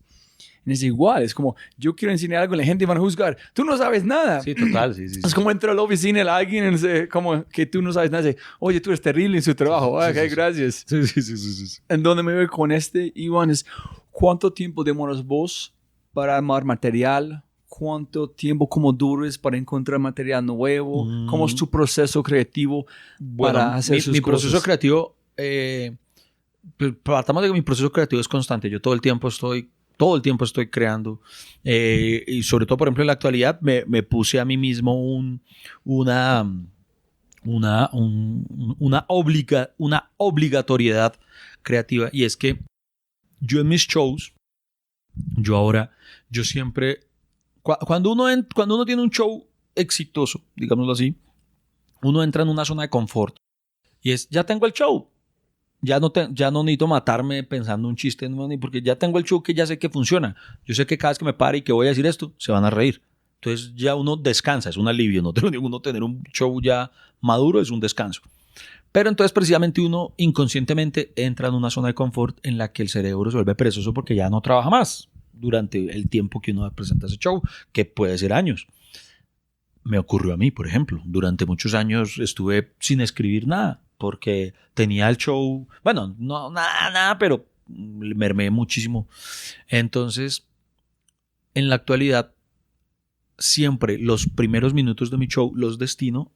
Es igual, es como, yo quiero enseñar algo y la gente va a juzgar. Tú no sabes nada. Sí, total, sí. Es como entrar a la oficina de alguien como que tú no sabes nada. Dice, oye, tú eres terrible en su trabajo. Sí, gracias. Sí. En donde me voy con Iván, es ¿cuánto tiempo demoras vos para armar material? ¿Cuánto tiempo como duras para encontrar material nuevo? ¿Cómo es tu proceso creativo para hacer sus mi cosas? Proceso creativo, partamos de que mi proceso creativo es constante. Yo todo el tiempo estoy creando y sobre todo, por ejemplo, en la actualidad me puse a mí mismo una obligatoriedad creativa, y es que yo en mis shows, yo siempre, cuando uno tiene un show exitoso, digámoslo así, uno entra en una zona de confort y es, ya tengo el show. Ya no necesito matarme pensando un chiste, porque ya tengo el show que ya sé que funciona. Yo sé que cada vez que me pare y que voy a decir esto, se van a reír. Entonces ya uno descansa, es un alivio. No te lo digo, uno tener un show ya maduro es un descanso. Pero entonces precisamente uno inconscientemente entra en una zona de confort en la que el cerebro se vuelve perezoso porque ya no trabaja más durante el tiempo que uno presenta ese show, que puede ser años. Me ocurrió a mí, por ejemplo. Durante muchos años estuve sin escribir nada, porque tenía el show, bueno, no nada, pero mermé muchísimo. Entonces, en la actualidad, siempre los primeros minutos de mi show los destino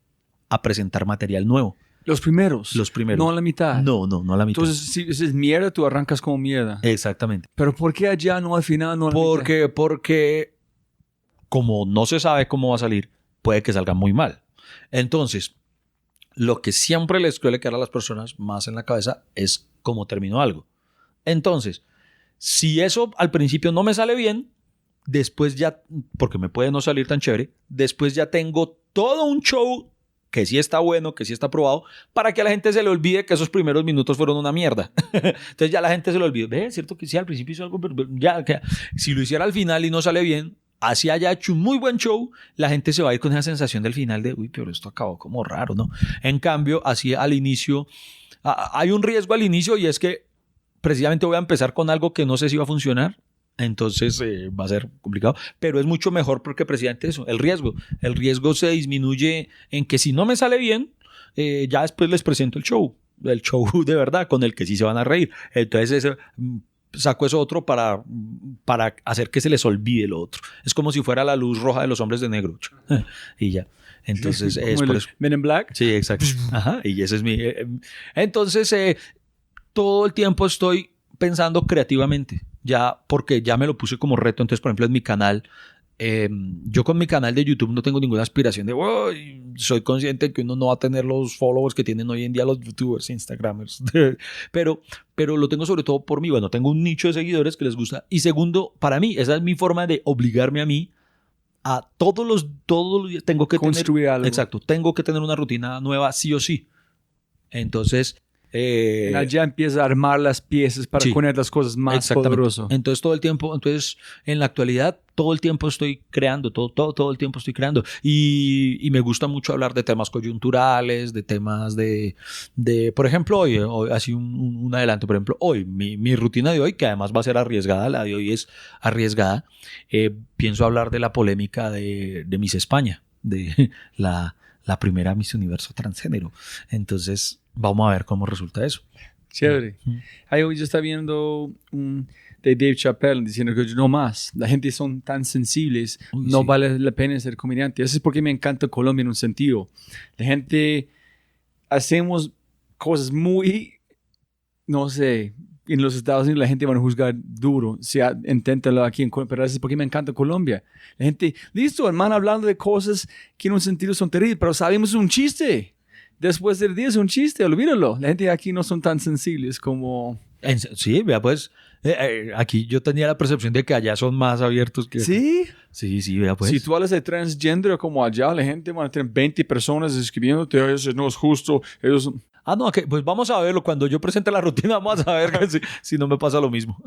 a presentar material nuevo. ¿Los primeros? Los primeros. No a la mitad. No a la mitad. Entonces, si es mierda, tú arrancas como mierda. Exactamente. ¿Pero por qué allá no al final, no a la mitad? Porque como no se sabe cómo va a salir, puede que salga muy mal. Entonces, lo que siempre les suele quedar a las personas más en la cabeza es cómo terminó algo. Entonces, si eso al principio no me sale bien, después ya, porque me puede no salir tan chévere, después ya tengo todo un show que sí está bueno, que sí está probado, para que a la gente se le olvide que esos primeros minutos fueron una mierda. Entonces ya la gente se le olvida. ¿Ve? Es cierto que sí, al principio hizo algo, pero ya, si lo hiciera al final y no sale bien, así haya hecho un muy buen show, la gente se va a ir con esa sensación del final de, uy, pero esto acabó como raro, ¿no? En cambio, así al inicio, hay un riesgo al inicio, y es que precisamente voy a empezar con algo que no sé si va a funcionar, entonces va a ser complicado, pero es mucho mejor porque precisamente eso, el riesgo se disminuye en que si no me sale bien, ya después les presento el show de verdad, con el que sí se van a reír. Entonces saco eso otro para hacer que se les olvide lo otro. Es como si fuera la luz roja de los hombres de negro. Y ya. Entonces es por eso. Men in Black. Sí, exacto. Ajá. Y ese es mi... entonces todo el tiempo estoy pensando creativamente. Ya, porque ya me lo puse como reto. Entonces, por ejemplo, en mi canal, yo con mi canal de YouTube no tengo ninguna aspiración de soy consciente de que uno no va a tener los followers que tienen hoy en día los youtubers, instagramers, pero lo tengo sobre todo por mí. Bueno, tengo un nicho de seguidores que les gusta, y segundo, para mí, esa es mi forma de obligarme a mí a todos los días tengo que construir algo. Exacto, tengo que tener una rutina nueva sí o sí. Entonces Allá empieza a armar las piezas para poner las cosas más poderosas. Entonces todo el tiempo, en la actualidad, todo el tiempo estoy creando, todo el tiempo estoy creando. Y me gusta mucho hablar de temas coyunturales, de temas de por ejemplo, hoy así un adelanto, por ejemplo, hoy, mi rutina de hoy, que además va a ser arriesgada, la de hoy es arriesgada, pienso hablar de la polémica de Miss España, de la primera Miss Universo transgénero. Entonces, vamos a ver cómo resulta eso. Chévere. Hoy yo estaba viendo de Dave Chappelle diciendo que no más. La gente son tan sensibles, no vale la pena ser comediante. Eso es porque me encanta Colombia en un sentido. La gente hacemos cosas muy, no sé, en los Estados Unidos la gente va a juzgar duro. Inténtalo aquí en Colombia, pero eso es porque me encanta Colombia. La gente, listo, hermano, hablando de cosas que en un sentido son terribles, pero sabemos un chiste. Después del día es un chiste, olvídalo. La gente aquí no son tan sensibles como... Sí, vea pues, aquí yo tenía la percepción de que allá son más abiertos que... ¿Sí? Sí, vea pues. Si tú hablas de transgénero como allá, la gente va a tener 20 personas escribiéndote, eso no es justo, ellos... No, okay, pues vamos a verlo. Cuando yo presente la rutina, vamos a ver si no me pasa lo mismo.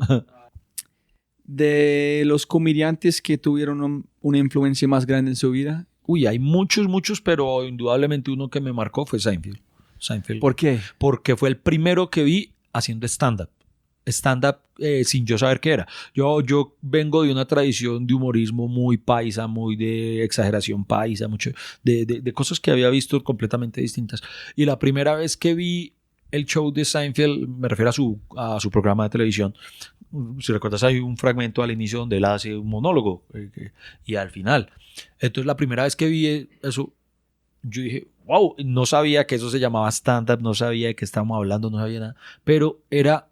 De los comediantes que tuvieron una influencia más grande en su vida... Hay muchos, pero indudablemente uno que me marcó fue Seinfeld. ¿Por qué? Porque fue el primero que vi haciendo stand-up. Sin yo saber qué era. Yo vengo de una tradición de humorismo muy paisa, muy de exageración paisa, mucho de cosas que había visto completamente distintas. Y la primera vez que vi el show de Seinfeld, me refiero a su programa de televisión, si recuerdas hay un fragmento al inicio donde él hace un monólogo y al final. Entonces la primera vez que vi eso, yo dije, wow, no sabía que eso se llamaba stand-up, no sabía de qué estábamos hablando, no sabía nada, pero era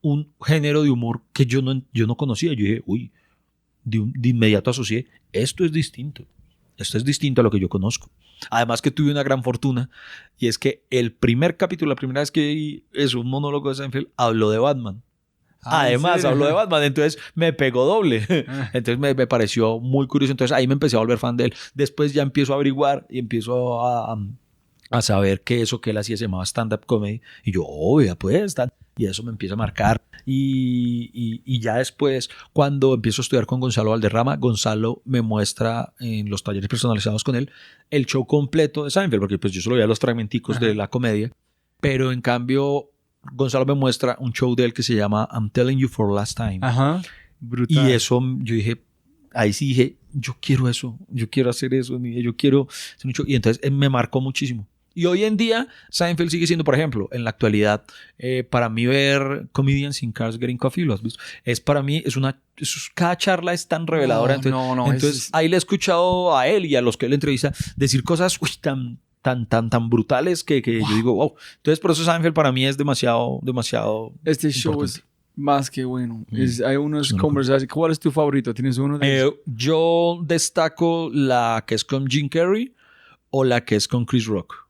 un género de humor que yo no conocía. Yo dije, de inmediato asocié, esto es distinto a lo que yo conozco. Además que tuve una gran fortuna, y es que el primer capítulo, la primera vez que vi un monólogo de Seinfeld, habló de Batman. Además, habló de Batman, entonces me pegó doble. Entonces me pareció muy curioso. Entonces ahí me empecé a volver fan de él. Después ya empiezo a averiguar y empiezo a saber que eso que él hacía se llamaba stand-up comedy. Y yo, pues, y eso me empieza a marcar. Y ya después, cuando empiezo a estudiar con Gonzalo Valderrama, Gonzalo me muestra en los talleres personalizados con él el show completo de Seinfeld, porque pues yo solo veía los fragmenticos de la comedia. Pero en cambio, Gonzalo me muestra un show de él que se llama I'm Telling You for Last Time. Ajá, brutal. Y eso, yo dije, ahí sí dije, yo quiero eso, yo quiero hacer eso, yo quiero hacer un show. Y entonces me marcó muchísimo. Y hoy en día, Seinfeld sigue siendo, por ejemplo, en la actualidad, para mí ver Comedians in Cars Getting Coffee, ¿lo has visto? Para mí, cada charla es tan reveladora. Entonces ahí le he escuchado a él y a los que él entrevista decir cosas tan brutales que yo digo, wow. Entonces, por eso Seinfeld para mí es demasiado Este show importante. Es más que bueno. Hay unos conversaciones. ¿Cuál es tu favorito? ¿Tienes uno de ellos? Yo destaco la que es con Jim Carrey o la que es con Chris Rock.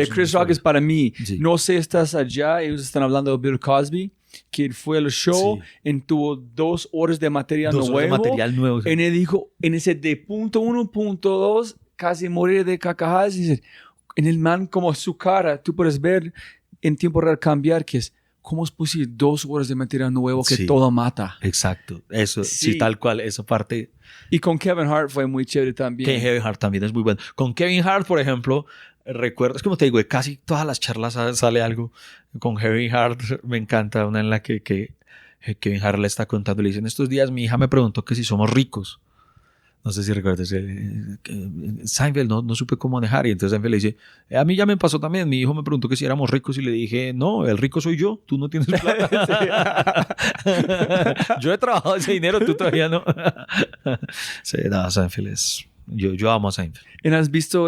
Chris Rock es para mí. Sí. No sé, estás allá. Ellos están hablando de Bill Cosby, que fue al show, tuvo 2 horas de material nuevo. Y él dijo, en ese de punto 1, punto 2, casi morir de carcajadas. Y en el man, como su cara, tú puedes ver en tiempo real cambiar, que es, ¿cómo es posible 2 horas de material nuevo que todo mata? Exacto, eso, sí, tal cual, esa parte. Y con Kevin Hart fue muy chévere también. Kevin Hart también es muy bueno. Con Kevin Hart, por ejemplo, recuerdas, como te digo, de casi todas las charlas sale algo. Con Kevin Hart me encanta una en la que Kevin Hart le está contando, le dice, en estos días mi hija me preguntó que si somos ricos. No sé si recuerdas, Seinfeld no supe cómo manejar, y entonces Seinfeld le dice, a mí ya me pasó también, mi hijo me preguntó que si éramos ricos y le dije, no, el rico soy yo, tú no tienes plata. Yo he trabajado ese dinero, tú todavía no. Sí, no, Seinfeld es... Yo amo a Seinfeld. ¿Y has visto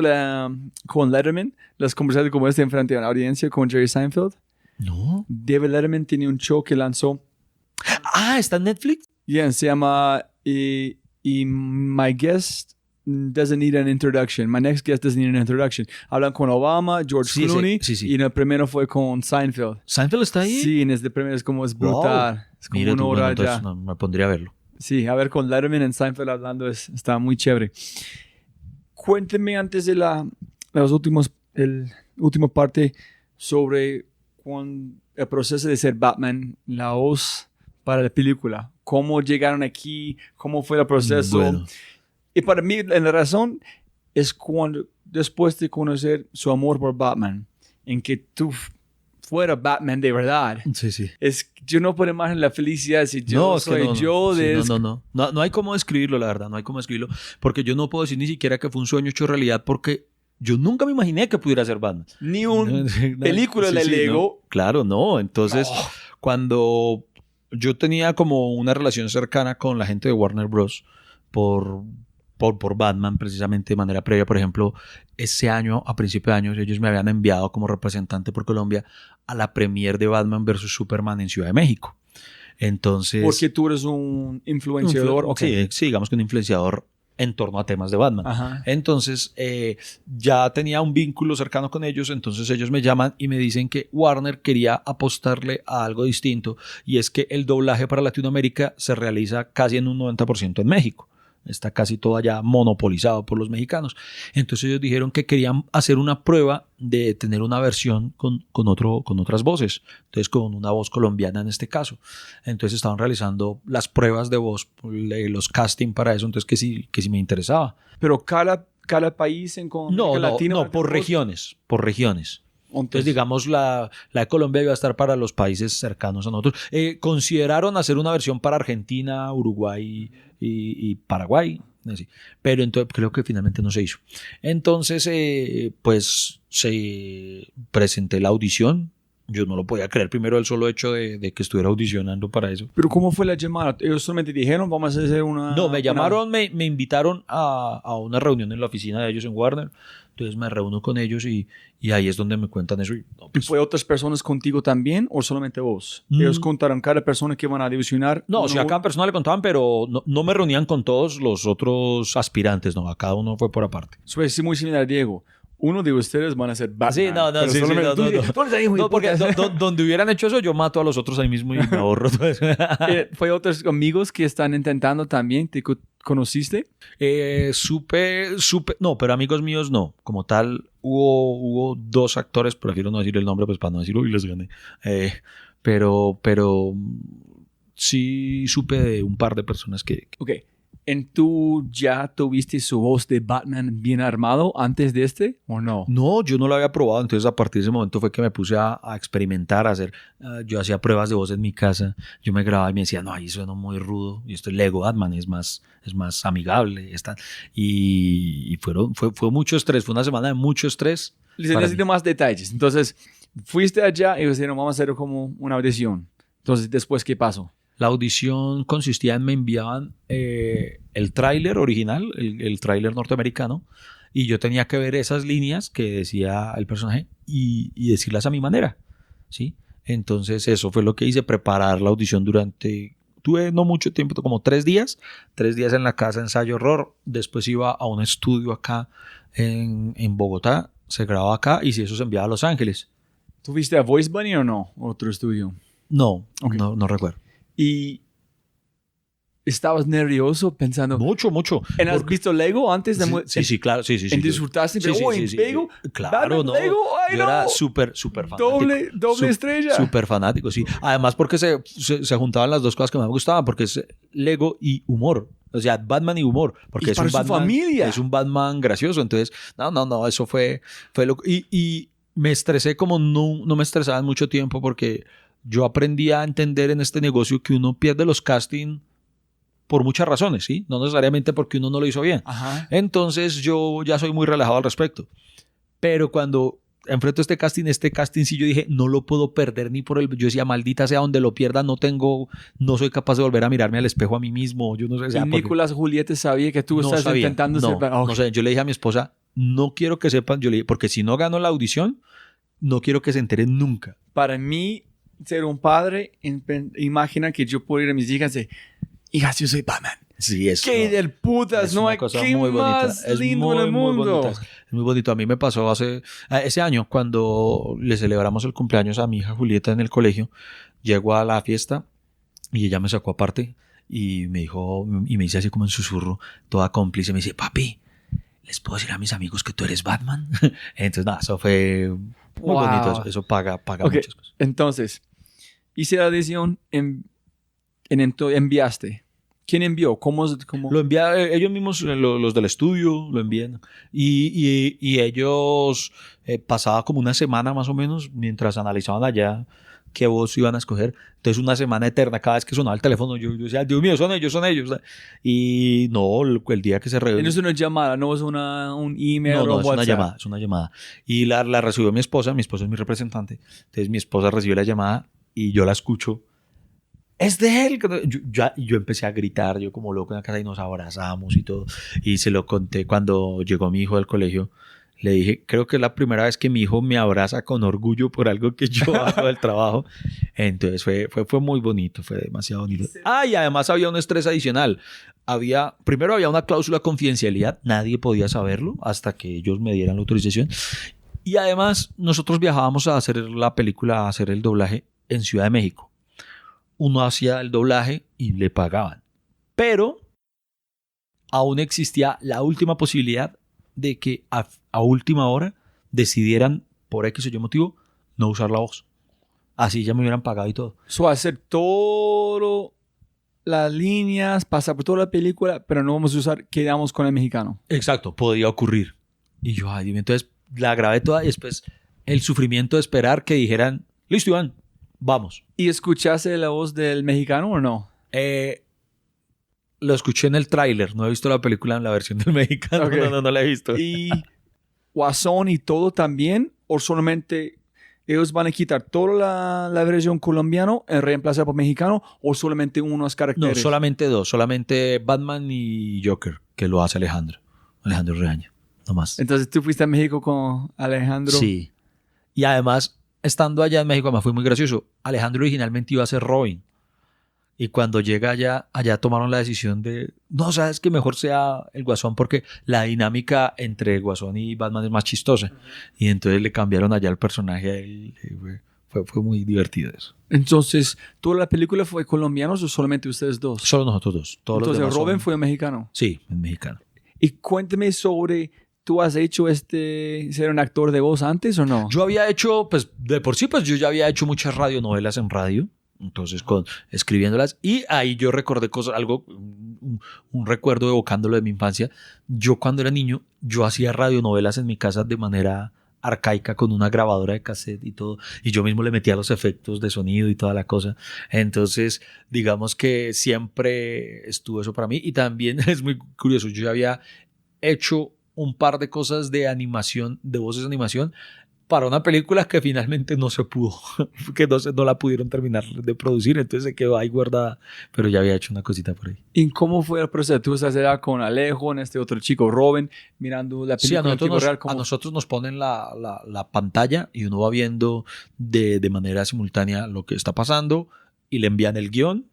con Letterman las conversaciones como este enfrente a la audiencia con Jerry Seinfeld? No. David Letterman tiene un show que lanzó. ¿Está en Netflix? Se llama My Guest Doesn't Need an Introduction. My Next Guest Doesn't Need an Introduction. Hablan con Obama, George Clooney. Sí. Y el primero fue con Seinfeld. ¿Seinfeld está ahí? Sí, en este primero es brutal. Wow. Es como una hora ya. No, me pondría a verlo. Sí, a ver, con Letterman y Seinfeld hablando está muy chévere. Cuénteme antes de la última parte sobre con el proceso de ser Batman, la voz para la película? ¿Cómo llegaron aquí? ¿Cómo fue el proceso? Bueno. Y para mí, la razón es cuando, después de conocer su amor por Batman, en que tú fuera Batman de verdad, Sí. yo no puedo imaginar la felicidad si yo soy yo de... Sí, no hay cómo describirlo, la verdad, no hay cómo describirlo, porque yo no puedo decir ni siquiera que fue un sueño hecho realidad, porque yo nunca me imaginé que pudiera ser Batman. Ni una película Sí, de Lego. No. Claro, no. Entonces, cuando yo tenía como una relación cercana con la gente de Warner Bros. por Batman, precisamente de manera previa, por ejemplo, ese año, a principio de año, ellos me habían enviado como representante por Colombia a la premiere de Batman vs. Superman en Ciudad de México. Entonces... Porque tú eres un influenciador. Sí, digamos que un influenciador en torno a temas de Batman. Ajá. Entonces, ya tenía un vínculo cercano con ellos, entonces ellos me llaman y me dicen que Warner quería apostarle a algo distinto, y es que el doblaje para Latinoamérica se realiza casi en un 90% en México. Está casi todo allá monopolizado por los mexicanos. Entonces ellos dijeron que querían hacer una prueba de tener una versión con otras voces. Entonces con una voz colombiana en este caso. Entonces estaban realizando las pruebas de voz, los casting para eso. Entonces que sí me interesaba. Pero cada país en No, por regiones. Entonces, digamos, la de Colombia iba a estar para los países cercanos a nosotros. Consideraron hacer una versión para Argentina, Uruguay y Paraguay, así. Pero entonces creo que finalmente no se hizo. Entonces, pues se presenté la audición. Yo no lo podía creer, primero el solo hecho de que estuviera audicionando para eso. ¿Pero cómo fue la llamada? Ellos solamente dijeron, vamos a hacer una... No, me llamaron, me invitaron a una reunión en la oficina de ellos en Warner. Entonces me reúno con ellos y ahí es donde me cuentan eso. ¿Y fue otras personas contigo también o solamente vos? Ellos contaron cada persona que iban a audicionar. No, a cada persona le contaban, pero no me reunían con todos los otros aspirantes, no, a cada uno fue por aparte. Eso es muy similar a Diego. Uno de ustedes van a ser Batman. Sí, no, porque donde hubieran hecho eso, yo mato a los otros ahí mismo y me ahorro todo eso. ¿Fue otros amigos que están intentando también? ¿Te conociste? No, pero amigos míos no. Como tal, hubo dos actores, prefiero no decir el nombre pues para no decirlo y les gané. Pero sí supe de un par de personas que... Ok. ¿Tú ya tuviste su voz de Batman bien armado antes de este o no? No, yo no lo había probado. Entonces a partir de ese momento fue que me puse a experimentar, a hacer. Yo hacía pruebas de voz en mi casa. Yo me grababa y me decía, no, ahí suena muy rudo. Y esto es Lego Batman, es más amigable. Y fue mucho estrés. Fue una semana de mucho estrés. Les necesito más detalles. Entonces, fuiste allá y dijeron, vamos a hacer como una audición. Entonces, ¿después qué pasó? La audición consistía en me enviaban el tráiler original, el tráiler norteamericano, y yo tenía que ver esas líneas que decía el personaje y decirlas a mi manera, ¿sí? Entonces eso fue lo que hice, preparar la audición tuve no mucho tiempo, como 3 días en la casa, ensayo horror, después iba a un estudio acá en Bogotá, se grababa acá y si eso se enviaba a Los Ángeles. ¿Tuviste a Voice Bunny o no? ¿Otro estudio? No, okay. no recuerdo. Y estabas nervioso pensando... Mucho. ¿Has visto Lego antes de... Sí, claro. Sí. ¿Disfrutaste? Sí. Lego, claro, no. Lego, yo era súper fanático. Doble estrella. Súper fanático, sí. Además porque se juntaban las dos cosas que me gustaban, porque es Lego y humor. O sea, Batman y humor. Porque y es para un Batman, familia. Es un Batman gracioso. Entonces, no, eso fue loco. Y me estresé como no me estresaba en mucho tiempo porque... Yo aprendí a entender en este negocio que uno pierde los castings por muchas razones, ¿sí? No necesariamente porque uno no lo hizo bien. Ajá. Entonces yo ya soy muy relajado al respecto. Pero cuando enfrento este casting sí yo dije, no lo puedo perder ni por el... Yo decía, maldita sea, donde lo pierda no soy capaz de volver a mirarme al espejo a mí mismo. Yo no sé. O sea, ¿Y Nicolás Juliette sabía que tú estás intentando ser... No sé, yo le dije a mi esposa, no quiero que sepan, yo le dije, porque si no gano la audición, no quiero que se enteren nunca. Para mí... ser un padre, imagina que yo puedo ir a mis hijas y decir, hijas, yo soy Batman. Sí, es ¡Qué del putas! No hay qué muy más bonita. lindo en el mundo. Es muy bonito. A mí me pasó ese año cuando le celebramos el cumpleaños a mi hija Julieta en el colegio. Llego a la fiesta y ella me sacó aparte y me dijo, y me dice así como en susurro, toda cómplice, me dice, papi, ¿les puedo decir a mis amigos que tú eres Batman? Entonces, nada, eso fue Muy Wow. bonito, eso paga Ok, muchas cosas. entonces, hice la decisión, enviaste. ¿Quién envió? ¿Cómo? Lo envía, ellos mismos, los del estudio, lo envían. Y ellos pasaba como una semana más o menos mientras analizaban allá qué voz iban a escoger. Entonces una semana eterna, cada vez que sonaba el teléfono, yo decía, Dios mío, son ellos, son ellos. Y no, el día que se No es una llamada, no es un email No, o no, un es una WhatsApp. llamada, es una llamada. Y la recibió mi esposa es mi representante. Entonces mi esposa recibe la llamada y yo la escucho. Es de él. Yo empecé a gritar, yo como loco en la casa y nos abrazamos y todo. Y se lo conté cuando llegó mi hijo del colegio. Le dije, creo que es la primera vez que mi hijo me abraza con orgullo por algo que yo hago del trabajo. Entonces fue muy bonito, fue demasiado bonito. Ah, y además había un estrés adicional. Primero había una cláusula de confidencialidad, nadie podía saberlo hasta que ellos me dieran la autorización. Y además nosotros viajábamos a hacer la película, a hacer el doblaje en Ciudad de México. Uno hacía el doblaje y le pagaban. Pero aún existía la última posibilidad de que a última hora decidieran, por X o Y motivo, no usar la voz. Así ya me hubieran pagado y todo. Hacer todo las líneas, pasar por toda la película, pero no vamos a usar, quedamos con el mexicano. Exacto, podía ocurrir. Y yo, ay, entonces la grabé toda y después el sufrimiento de esperar que dijeran, listo, Iván, vamos. ¿Y escuchaste la voz del mexicano o no? Lo escuché en el tráiler, no he visto la película en la versión del mexicano, Okay. no la he visto. ¿Y Guasón y todo también? ¿O solamente ellos van a quitar toda la versión colombiana y reemplazar por mexicano? ¿O solamente unos caracteres? No, solamente dos, solamente Batman y Joker, que lo hace Alejandro Reaño, no más. Entonces tú fuiste a México con Alejandro. Sí, y además, estando allá en México, además fue muy gracioso, Alejandro originalmente iba a ser Robin. Y cuando llega allá tomaron la decisión de, no, sabes que mejor sea el Guasón porque la dinámica entre el Guasón y Batman es más chistosa. Y entonces le cambiaron allá el personaje a él. Fue muy divertido eso. Entonces, ¿toda la película fue colombianos o solamente ustedes dos? Solo nosotros dos. Todos los Entonces, demás Robin son- fue un mexicano. Sí, es mexicano. Y cuéntame sobre, ¿tú has hecho ser un actor de voz antes o no? Yo había hecho, pues de por sí, pues yo ya había hecho muchas radionovelas en radio. Entonces, escribiéndolas, y ahí yo recordé cosas, un recuerdo evocándolo de mi infancia. Yo cuando era niño, yo hacía radionovelas en mi casa de manera arcaica con una grabadora de cassette y todo, y yo mismo le metía los efectos de sonido y toda la cosa. Entonces, digamos que siempre estuvo eso para mí, y también es muy curioso, yo ya había hecho un par de cosas de animación, de voces de animación, para una película que finalmente no se pudo, que no la pudieron terminar de producir, entonces se quedó ahí guardada, pero ya había hecho una cosita por ahí. ¿Y cómo fue el proceso? ¿Tú estás allá con Alejo, en este otro chico, Robin, mirando la Sí, película en tiempo real? a nosotros nos ponen la pantalla y uno va viendo de manera simultánea lo que está pasando y le envían el guión.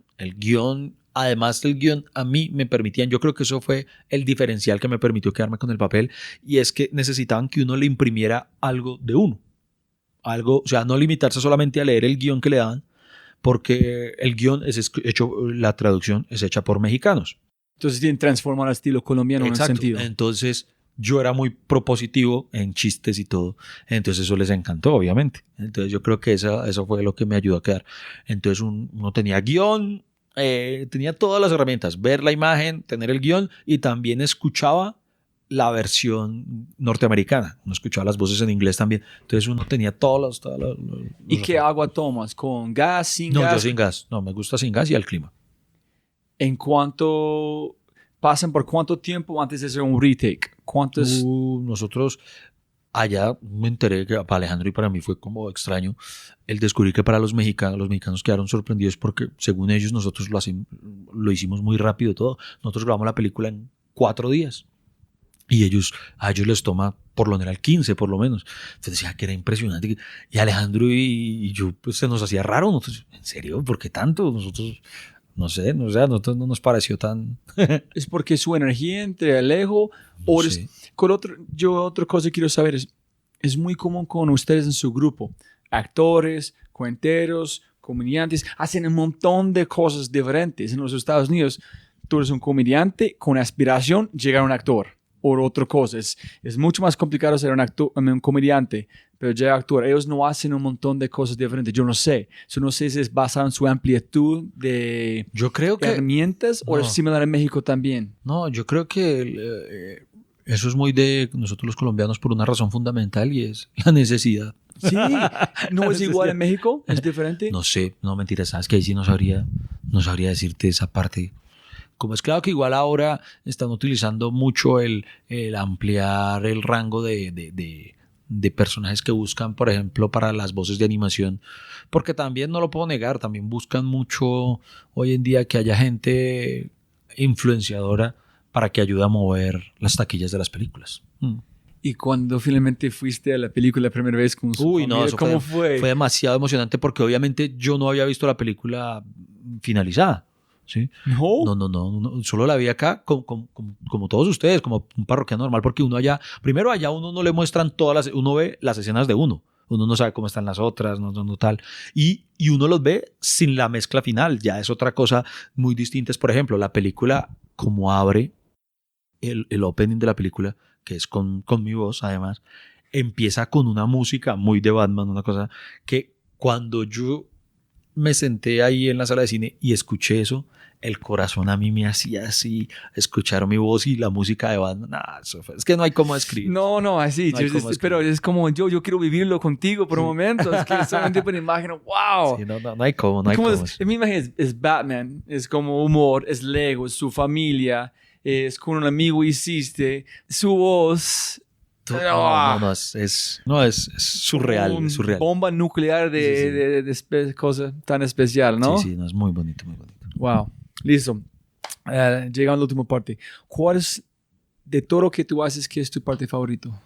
Además del guión, a mí me permitían, yo creo que eso fue el diferencial que me permitió quedarme con el papel, y es que necesitaban que uno le imprimiera algo de uno. Algo, o sea, no limitarse solamente a leer el guión que le daban, porque el guión es hecho, la traducción es hecha por mexicanos. Entonces tienen transformar al estilo colombiano. Exacto. En ese sentido. Entonces yo era muy propositivo en chistes y todo, entonces eso les encantó, obviamente. Entonces yo creo que eso fue lo que me ayudó a quedar. Entonces uno tenía guión, tenía todas las herramientas, ver la imagen, tener el guión, y también escuchaba la versión norteamericana, uno escuchaba las voces en inglés también, entonces uno tenía todos los ¿Y qué agua tomas? ¿Con gas, sin No, gas? yo sin gas, no, me gusta sin gas y al clima. ¿En cuánto pasan por cuánto tiempo antes de hacer un retake? ¿Cuántos? Nosotros allá me enteré que para Alejandro y para mí fue como extraño el descubrir que para los mexicanos quedaron sorprendidos porque según ellos nosotros lo hicimos muy rápido todo. Nosotros grabamos la película en 4 días y a ellos les toma por lo general 15 por lo menos. Entonces decía que era impresionante. Y Alejandro y yo pues se nos hacía raro. Nosotros, ¿en serio? ¿Por qué tanto? Nosotros... No sé, a nosotros no nos pareció tan... ¿Es porque su energía entre Alejo o No sé. otra cosa que quiero saber es muy común con ustedes en su grupo? Actores, cuenteros, comediantes, hacen un montón de cosas diferentes. En los Estados Unidos, tú eres un comediante con aspiración llegar a un actor o otra cosa. Es mucho más complicado ser un comediante pero ya actúa. Ellos no hacen un montón de cosas diferentes. Yo no sé. Yo no sé si es basado en su amplitud de Yo creo que... herramientas o No. es similar en México también. No, yo creo que eso es muy de nosotros los colombianos por una razón fundamental y es la necesidad. Sí, no es igual en México, es diferente. No sé, no mentiras, sabes que ahí sí no sabría decirte esa parte. Como es claro que igual ahora están utilizando mucho el ampliar el rango de personajes que buscan, por ejemplo, para las voces de animación, porque también no lo puedo negar, también buscan mucho hoy en día que haya gente influenciadora para que ayude a mover las taquillas de las películas. Y cuando finalmente fuiste a la película la primera vez con su familia, eso ¿cómo fue? Fue demasiado emocionante porque obviamente yo no había visto la película finalizada. ¿Sí? No, solo la vi acá como todos ustedes, como un parroquiano normal, porque primero allá uno no le muestran uno ve las escenas de uno no sabe cómo están las otras, no tal, y uno los ve sin la mezcla final, ya es otra cosa muy distinta. Es, por ejemplo, la película, como abre el opening de la película, que es con mi voz además, empieza con una música muy de Batman, una cosa que cuando yo me senté ahí en la sala de cine y escuché eso, el corazón a mí me hacía así, escuchar mi voz y la música de Batman. Es que no hay cómo describir. No, así, No hay cómo pero es como yo quiero vivirlo contigo por un momento. Es que solamente por imagen, wow. Sí, no hay cómo, no hay cómo. Mi imagen es Batman, es como humor, es Lego, es su familia, es con un amigo hiciste, su voz. Es surreal, es surreal. Bomba nuclear de cosa tan especial, ¿no? Sí, no, es muy bonito, muy bonito. Wow, listo. Llegando a la última parte. ¿Cuál es, de todo lo que tú haces, qué es tu parte favorito?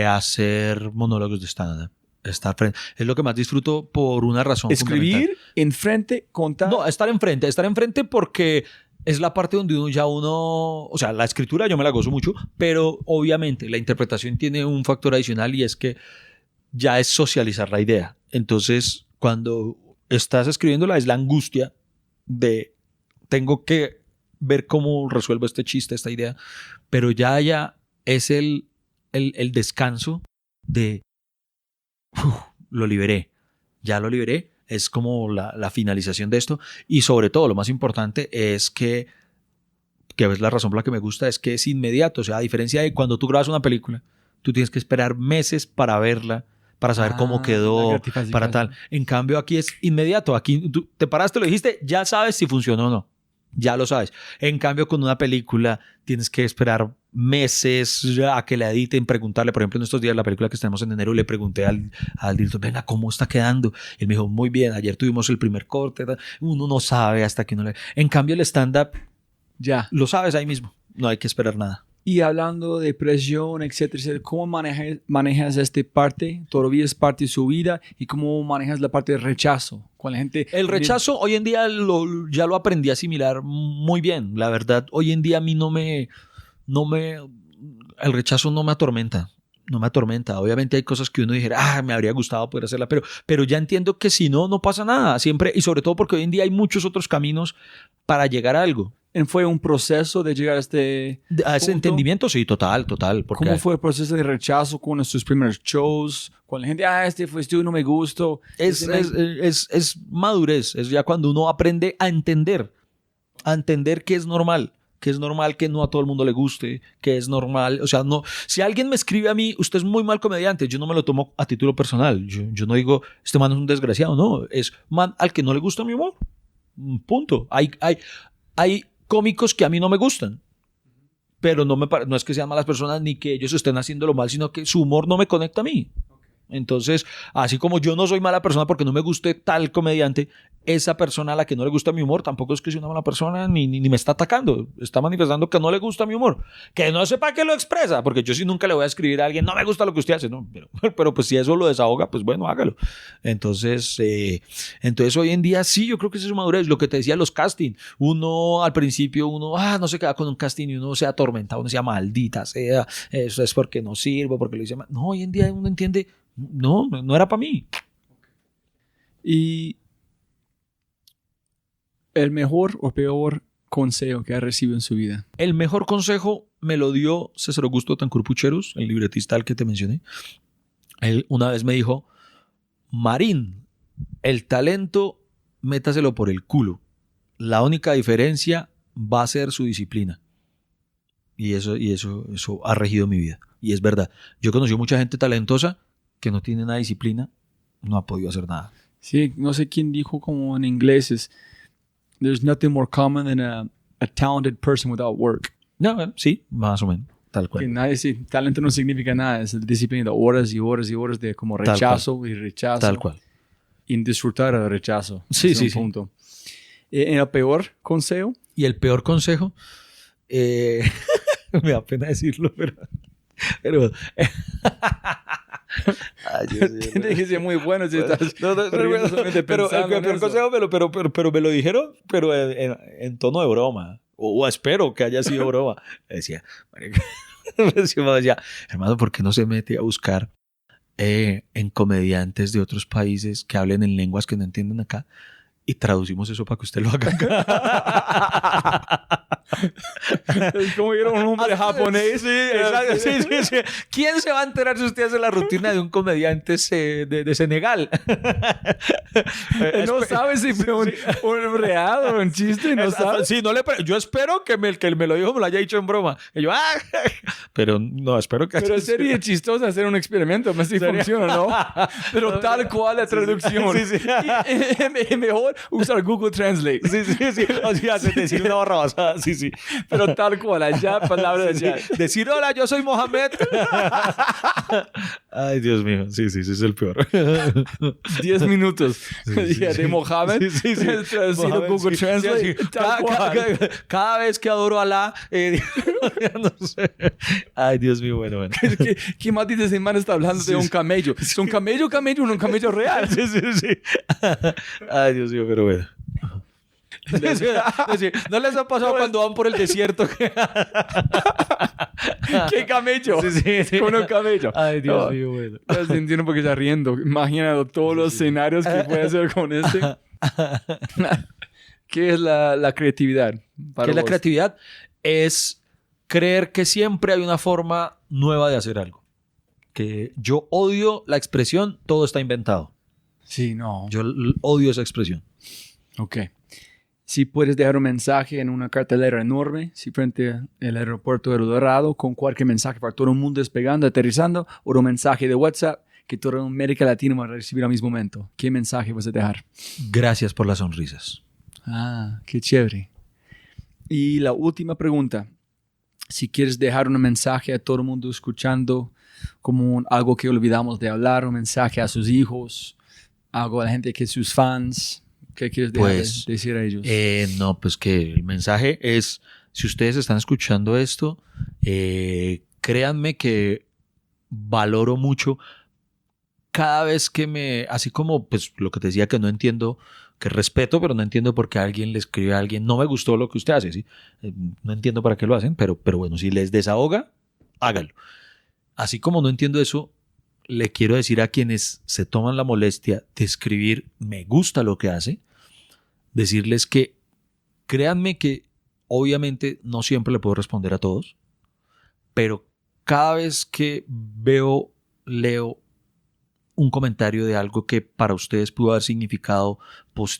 Hacer monólogos de stand-up. Estar frente. Es lo que más disfruto por una razón Escribir, enfrente, contar. No, estar enfrente porque es la parte donde o sea, la escritura yo me la gozo mucho, pero obviamente la interpretación tiene un factor adicional y es que ya es socializar la idea. Entonces, cuando estás escribiéndola es la angustia de tengo que ver cómo resuelvo este chiste, esta idea, pero ya es el descanso de lo liberé, ya lo liberé. Es como la finalización de esto. Y sobre todo, lo más importante es que es la razón por la que me gusta, es que es inmediato. O sea, a diferencia de cuando tú grabas una película, tú tienes que esperar meses para verla, para saber cómo quedó, para tal. En cambio, aquí es inmediato. Aquí tú te paraste, lo dijiste, ya sabes si funcionó o no. Ya lo sabes. En cambio, con una película tienes que esperar meses a que la editen, preguntarle. Por ejemplo, en estos días, la película que tenemos en enero, le pregunté al director, venga, ¿cómo está quedando? Y él me dijo, muy bien, ayer tuvimos el primer corte. Uno no sabe hasta que no le... En cambio, el stand-up ya lo sabes ahí mismo. No hay que esperar nada. Y hablando de presión, etcétera, ¿cómo manejas esta parte? ¿Todavía es parte de su vida? ¿Y cómo manejas la parte de rechazo? Con la gente... El rechazo hoy en día ya lo aprendí a asimilar muy bien. La verdad, hoy en día a mí el rechazo no me atormenta. No me atormenta. Obviamente hay cosas que uno dijera, me habría gustado poder hacerla, pero ya entiendo que si no pasa nada. Siempre, y sobre todo porque hoy en día hay muchos otros caminos para llegar a algo. ¿Fue un proceso de llegar a ese entendimiento? Sí, total. ¿Cómo fue el proceso de rechazo con sus primeros shows? Con la gente, fuiste tú, no me gustó. Es madurez. Es ya cuando uno aprende a entender que es normal. Que es normal que no a todo el mundo le guste, que es normal, o sea, no, si alguien me escribe a mí, usted es muy mal comediante, yo no me lo tomo a título personal, yo no digo, este man es un desgraciado, no, es man al que no le gusta mi humor, punto. Hay cómicos que a mí no me gustan, pero no es que sean malas personas ni que ellos estén haciéndolo mal, sino que su humor no me conecta a mí. Entonces, así como yo no soy mala persona porque no me guste tal comediante, esa persona a la que no le gusta mi humor tampoco es que sea una mala persona ni me está atacando, está manifestando que no le gusta mi humor, que no sepa que lo expresa, porque yo sí nunca le voy a escribir a alguien, no me gusta lo que usted hace, no, pero pues si eso lo desahoga, pues bueno, hágalo. Entonces hoy en día sí, yo creo que eso es madurez, lo que te decía, los castings, uno al principio, no se queda con un casting y uno se atormenta, uno se llama maldita sea, eso es porque no sirvo, porque lo hice mal. No, hoy en día uno entiende, no era para mí. ¿Y el mejor o peor consejo que ha recibido en su vida? El mejor consejo me lo dio César Augusto Tancur Pucheros, el libretista al que te mencioné. Él una vez me dijo, Marín, el talento métaselo por el culo. La única diferencia va a ser su disciplina. Y eso ha regido mi vida. Y es verdad. Yo he conocido mucha gente talentosa que no tiene nada de disciplina, no ha podido hacer nada. Sí, no sé quién dijo como en inglés es there's nothing more common than a talented person without work. No, bueno, sí, más o menos, tal cual. Que nadie, sí, talento no significa nada, es disciplina de horas y horas y horas de como rechazo y rechazo. Tal cual. Y disfrutar el rechazo. Sí, sí. Punto. En el peor consejo. Y el peor consejo, me da pena decirlo, pero ay, tiene que ser muy bueno si estás pero el peor consejo pero me lo dijeron pero en tono de broma o espero que haya sido broma. Decía, hermano, ¿por qué no se mete a buscar en comediantes de otros países que hablen en lenguas que no entienden acá y traducimos eso para que usted lo haga acá? Es como ir a un hombre japonés. Sí, exacto. Sí. ¿Quién se va a enterar si usted hace la rutina de un comediante de Senegal? No sabe si fue un real o un chiste, no sabe. Sí, yo espero que el que me lo dijo me lo haya dicho en broma. Y yo, pero no, espero que... Pero sería chistoso hacer un experimento, más si funciona, ¿no? Pero tal cual la traducción. Sí. Es mejor usar Google Translate. Sí. O sea, decir una barra basada, sí. Pero tal cual, allá, palabras allá. Decir, hola, yo soy Mohamed. Ay, Dios mío, sí, es el peor. 10 minutos. De Mohamed. Sí. Traducido Mohamed, Google Translate. Cada vez que adoro a Alá, no sé. Ay, Dios mío, bueno. ¿Qué más dice ese man está hablando de un camello? ¿Es un camello, un camello real? Sí. Ay, Dios mío, pero bueno. ¿No les ha pasado cuando van por el desierto? ¿Qué camello? Sí. Con un camello. Ay, Dios mío, bueno. No entiendo por qué está riendo. Imagínate todos los escenarios que puede hacer con este. ¿Qué es la creatividad? ¿Qué es la creatividad? Es creer que siempre hay una forma nueva de hacer algo. Que yo odio la expresión todo está inventado. Sí, no. Yo odio esa expresión. Ok. Si puedes dejar un mensaje en una cartelera enorme, si frente al aeropuerto de El Dorado, con cualquier mensaje para todo el mundo despegando, aterrizando, o un mensaje de WhatsApp que toda América Latina va a recibir al mismo momento, ¿qué mensaje vas a dejar? Gracias por las sonrisas. Ah, qué chévere. Y la última pregunta. Si quieres dejar un mensaje a todo el mundo escuchando, como algo que olvidamos de hablar, un mensaje a sus hijos, algo a la gente que es sus fans, ¿qué quieres decir a ellos? No, pues que el mensaje es, si ustedes están escuchando esto, créanme que valoro mucho cada vez que así como pues lo que te decía que no entiendo, que respeto, pero no entiendo por qué alguien le escribe a alguien, no me gustó lo que usted hace, ¿sí? No entiendo para qué lo hacen, pero bueno, si les desahoga, háganlo. Así como no entiendo eso, le quiero decir a quienes se toman la molestia de escribir, me gusta lo que hace, decirles que créanme que obviamente no siempre le puedo responder a todos, pero cada vez que leo un comentario de algo que para ustedes pudo haber significado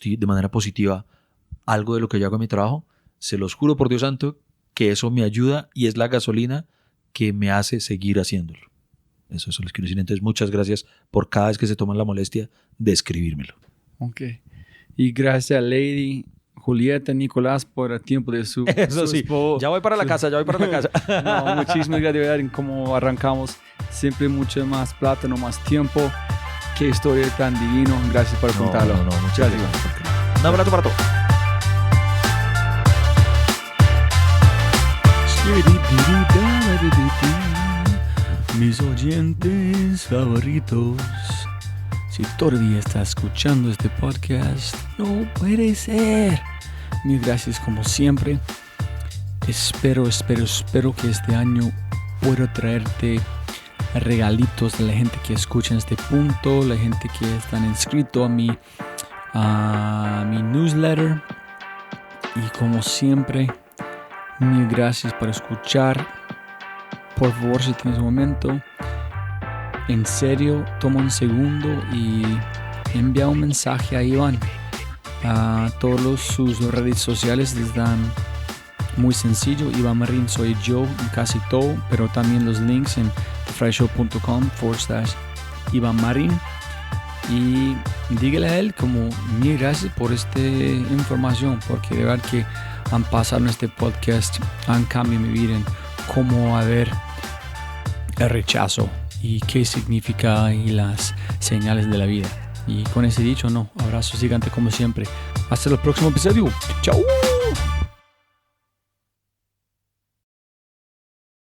de manera positiva algo de lo que yo hago en mi trabajo, se los juro por Dios santo que eso me ayuda y es la gasolina que me hace seguir haciéndolo. Eso les quiero decir. Entonces, muchas gracias por cada vez que se toman la molestia de escribírmelo. Ok. Y gracias a Lady, Julieta, Nicolás por el tiempo de su... Eso sí. Ya voy para la casa. No, muchísimas gracias de ver en cómo arrancamos. Siempre mucho más plata, no más tiempo. Qué historia tan divino. Gracias por contarlo. Muchas gracias. Un abrazo para todos. Mis oyentes favoritos, si todavía estás escuchando este podcast, no puede ser. Mil gracias como siempre. Espero que este año pueda traerte regalitos de la gente que escucha en este punto, la gente que están inscrito a mi newsletter. Y como siempre, mil gracias por escuchar. Por favor, si tienes un momento, en serio, toma un segundo y envía un mensaje a Iván. Todos sus redes sociales les dan muy sencillo. Iván Marín soy yo en casi todo, pero también los links en thefryshow.com/Iván Marín. Y dígale a él como mil gracias por esta información, porque de verdad que han pasado en este podcast, han cambiado mi vida en cómo ver el rechazo y qué significa y las señales de la vida. Y con ese dicho, abrazos gigantes como siempre. Hasta el próximo episodio. Chao.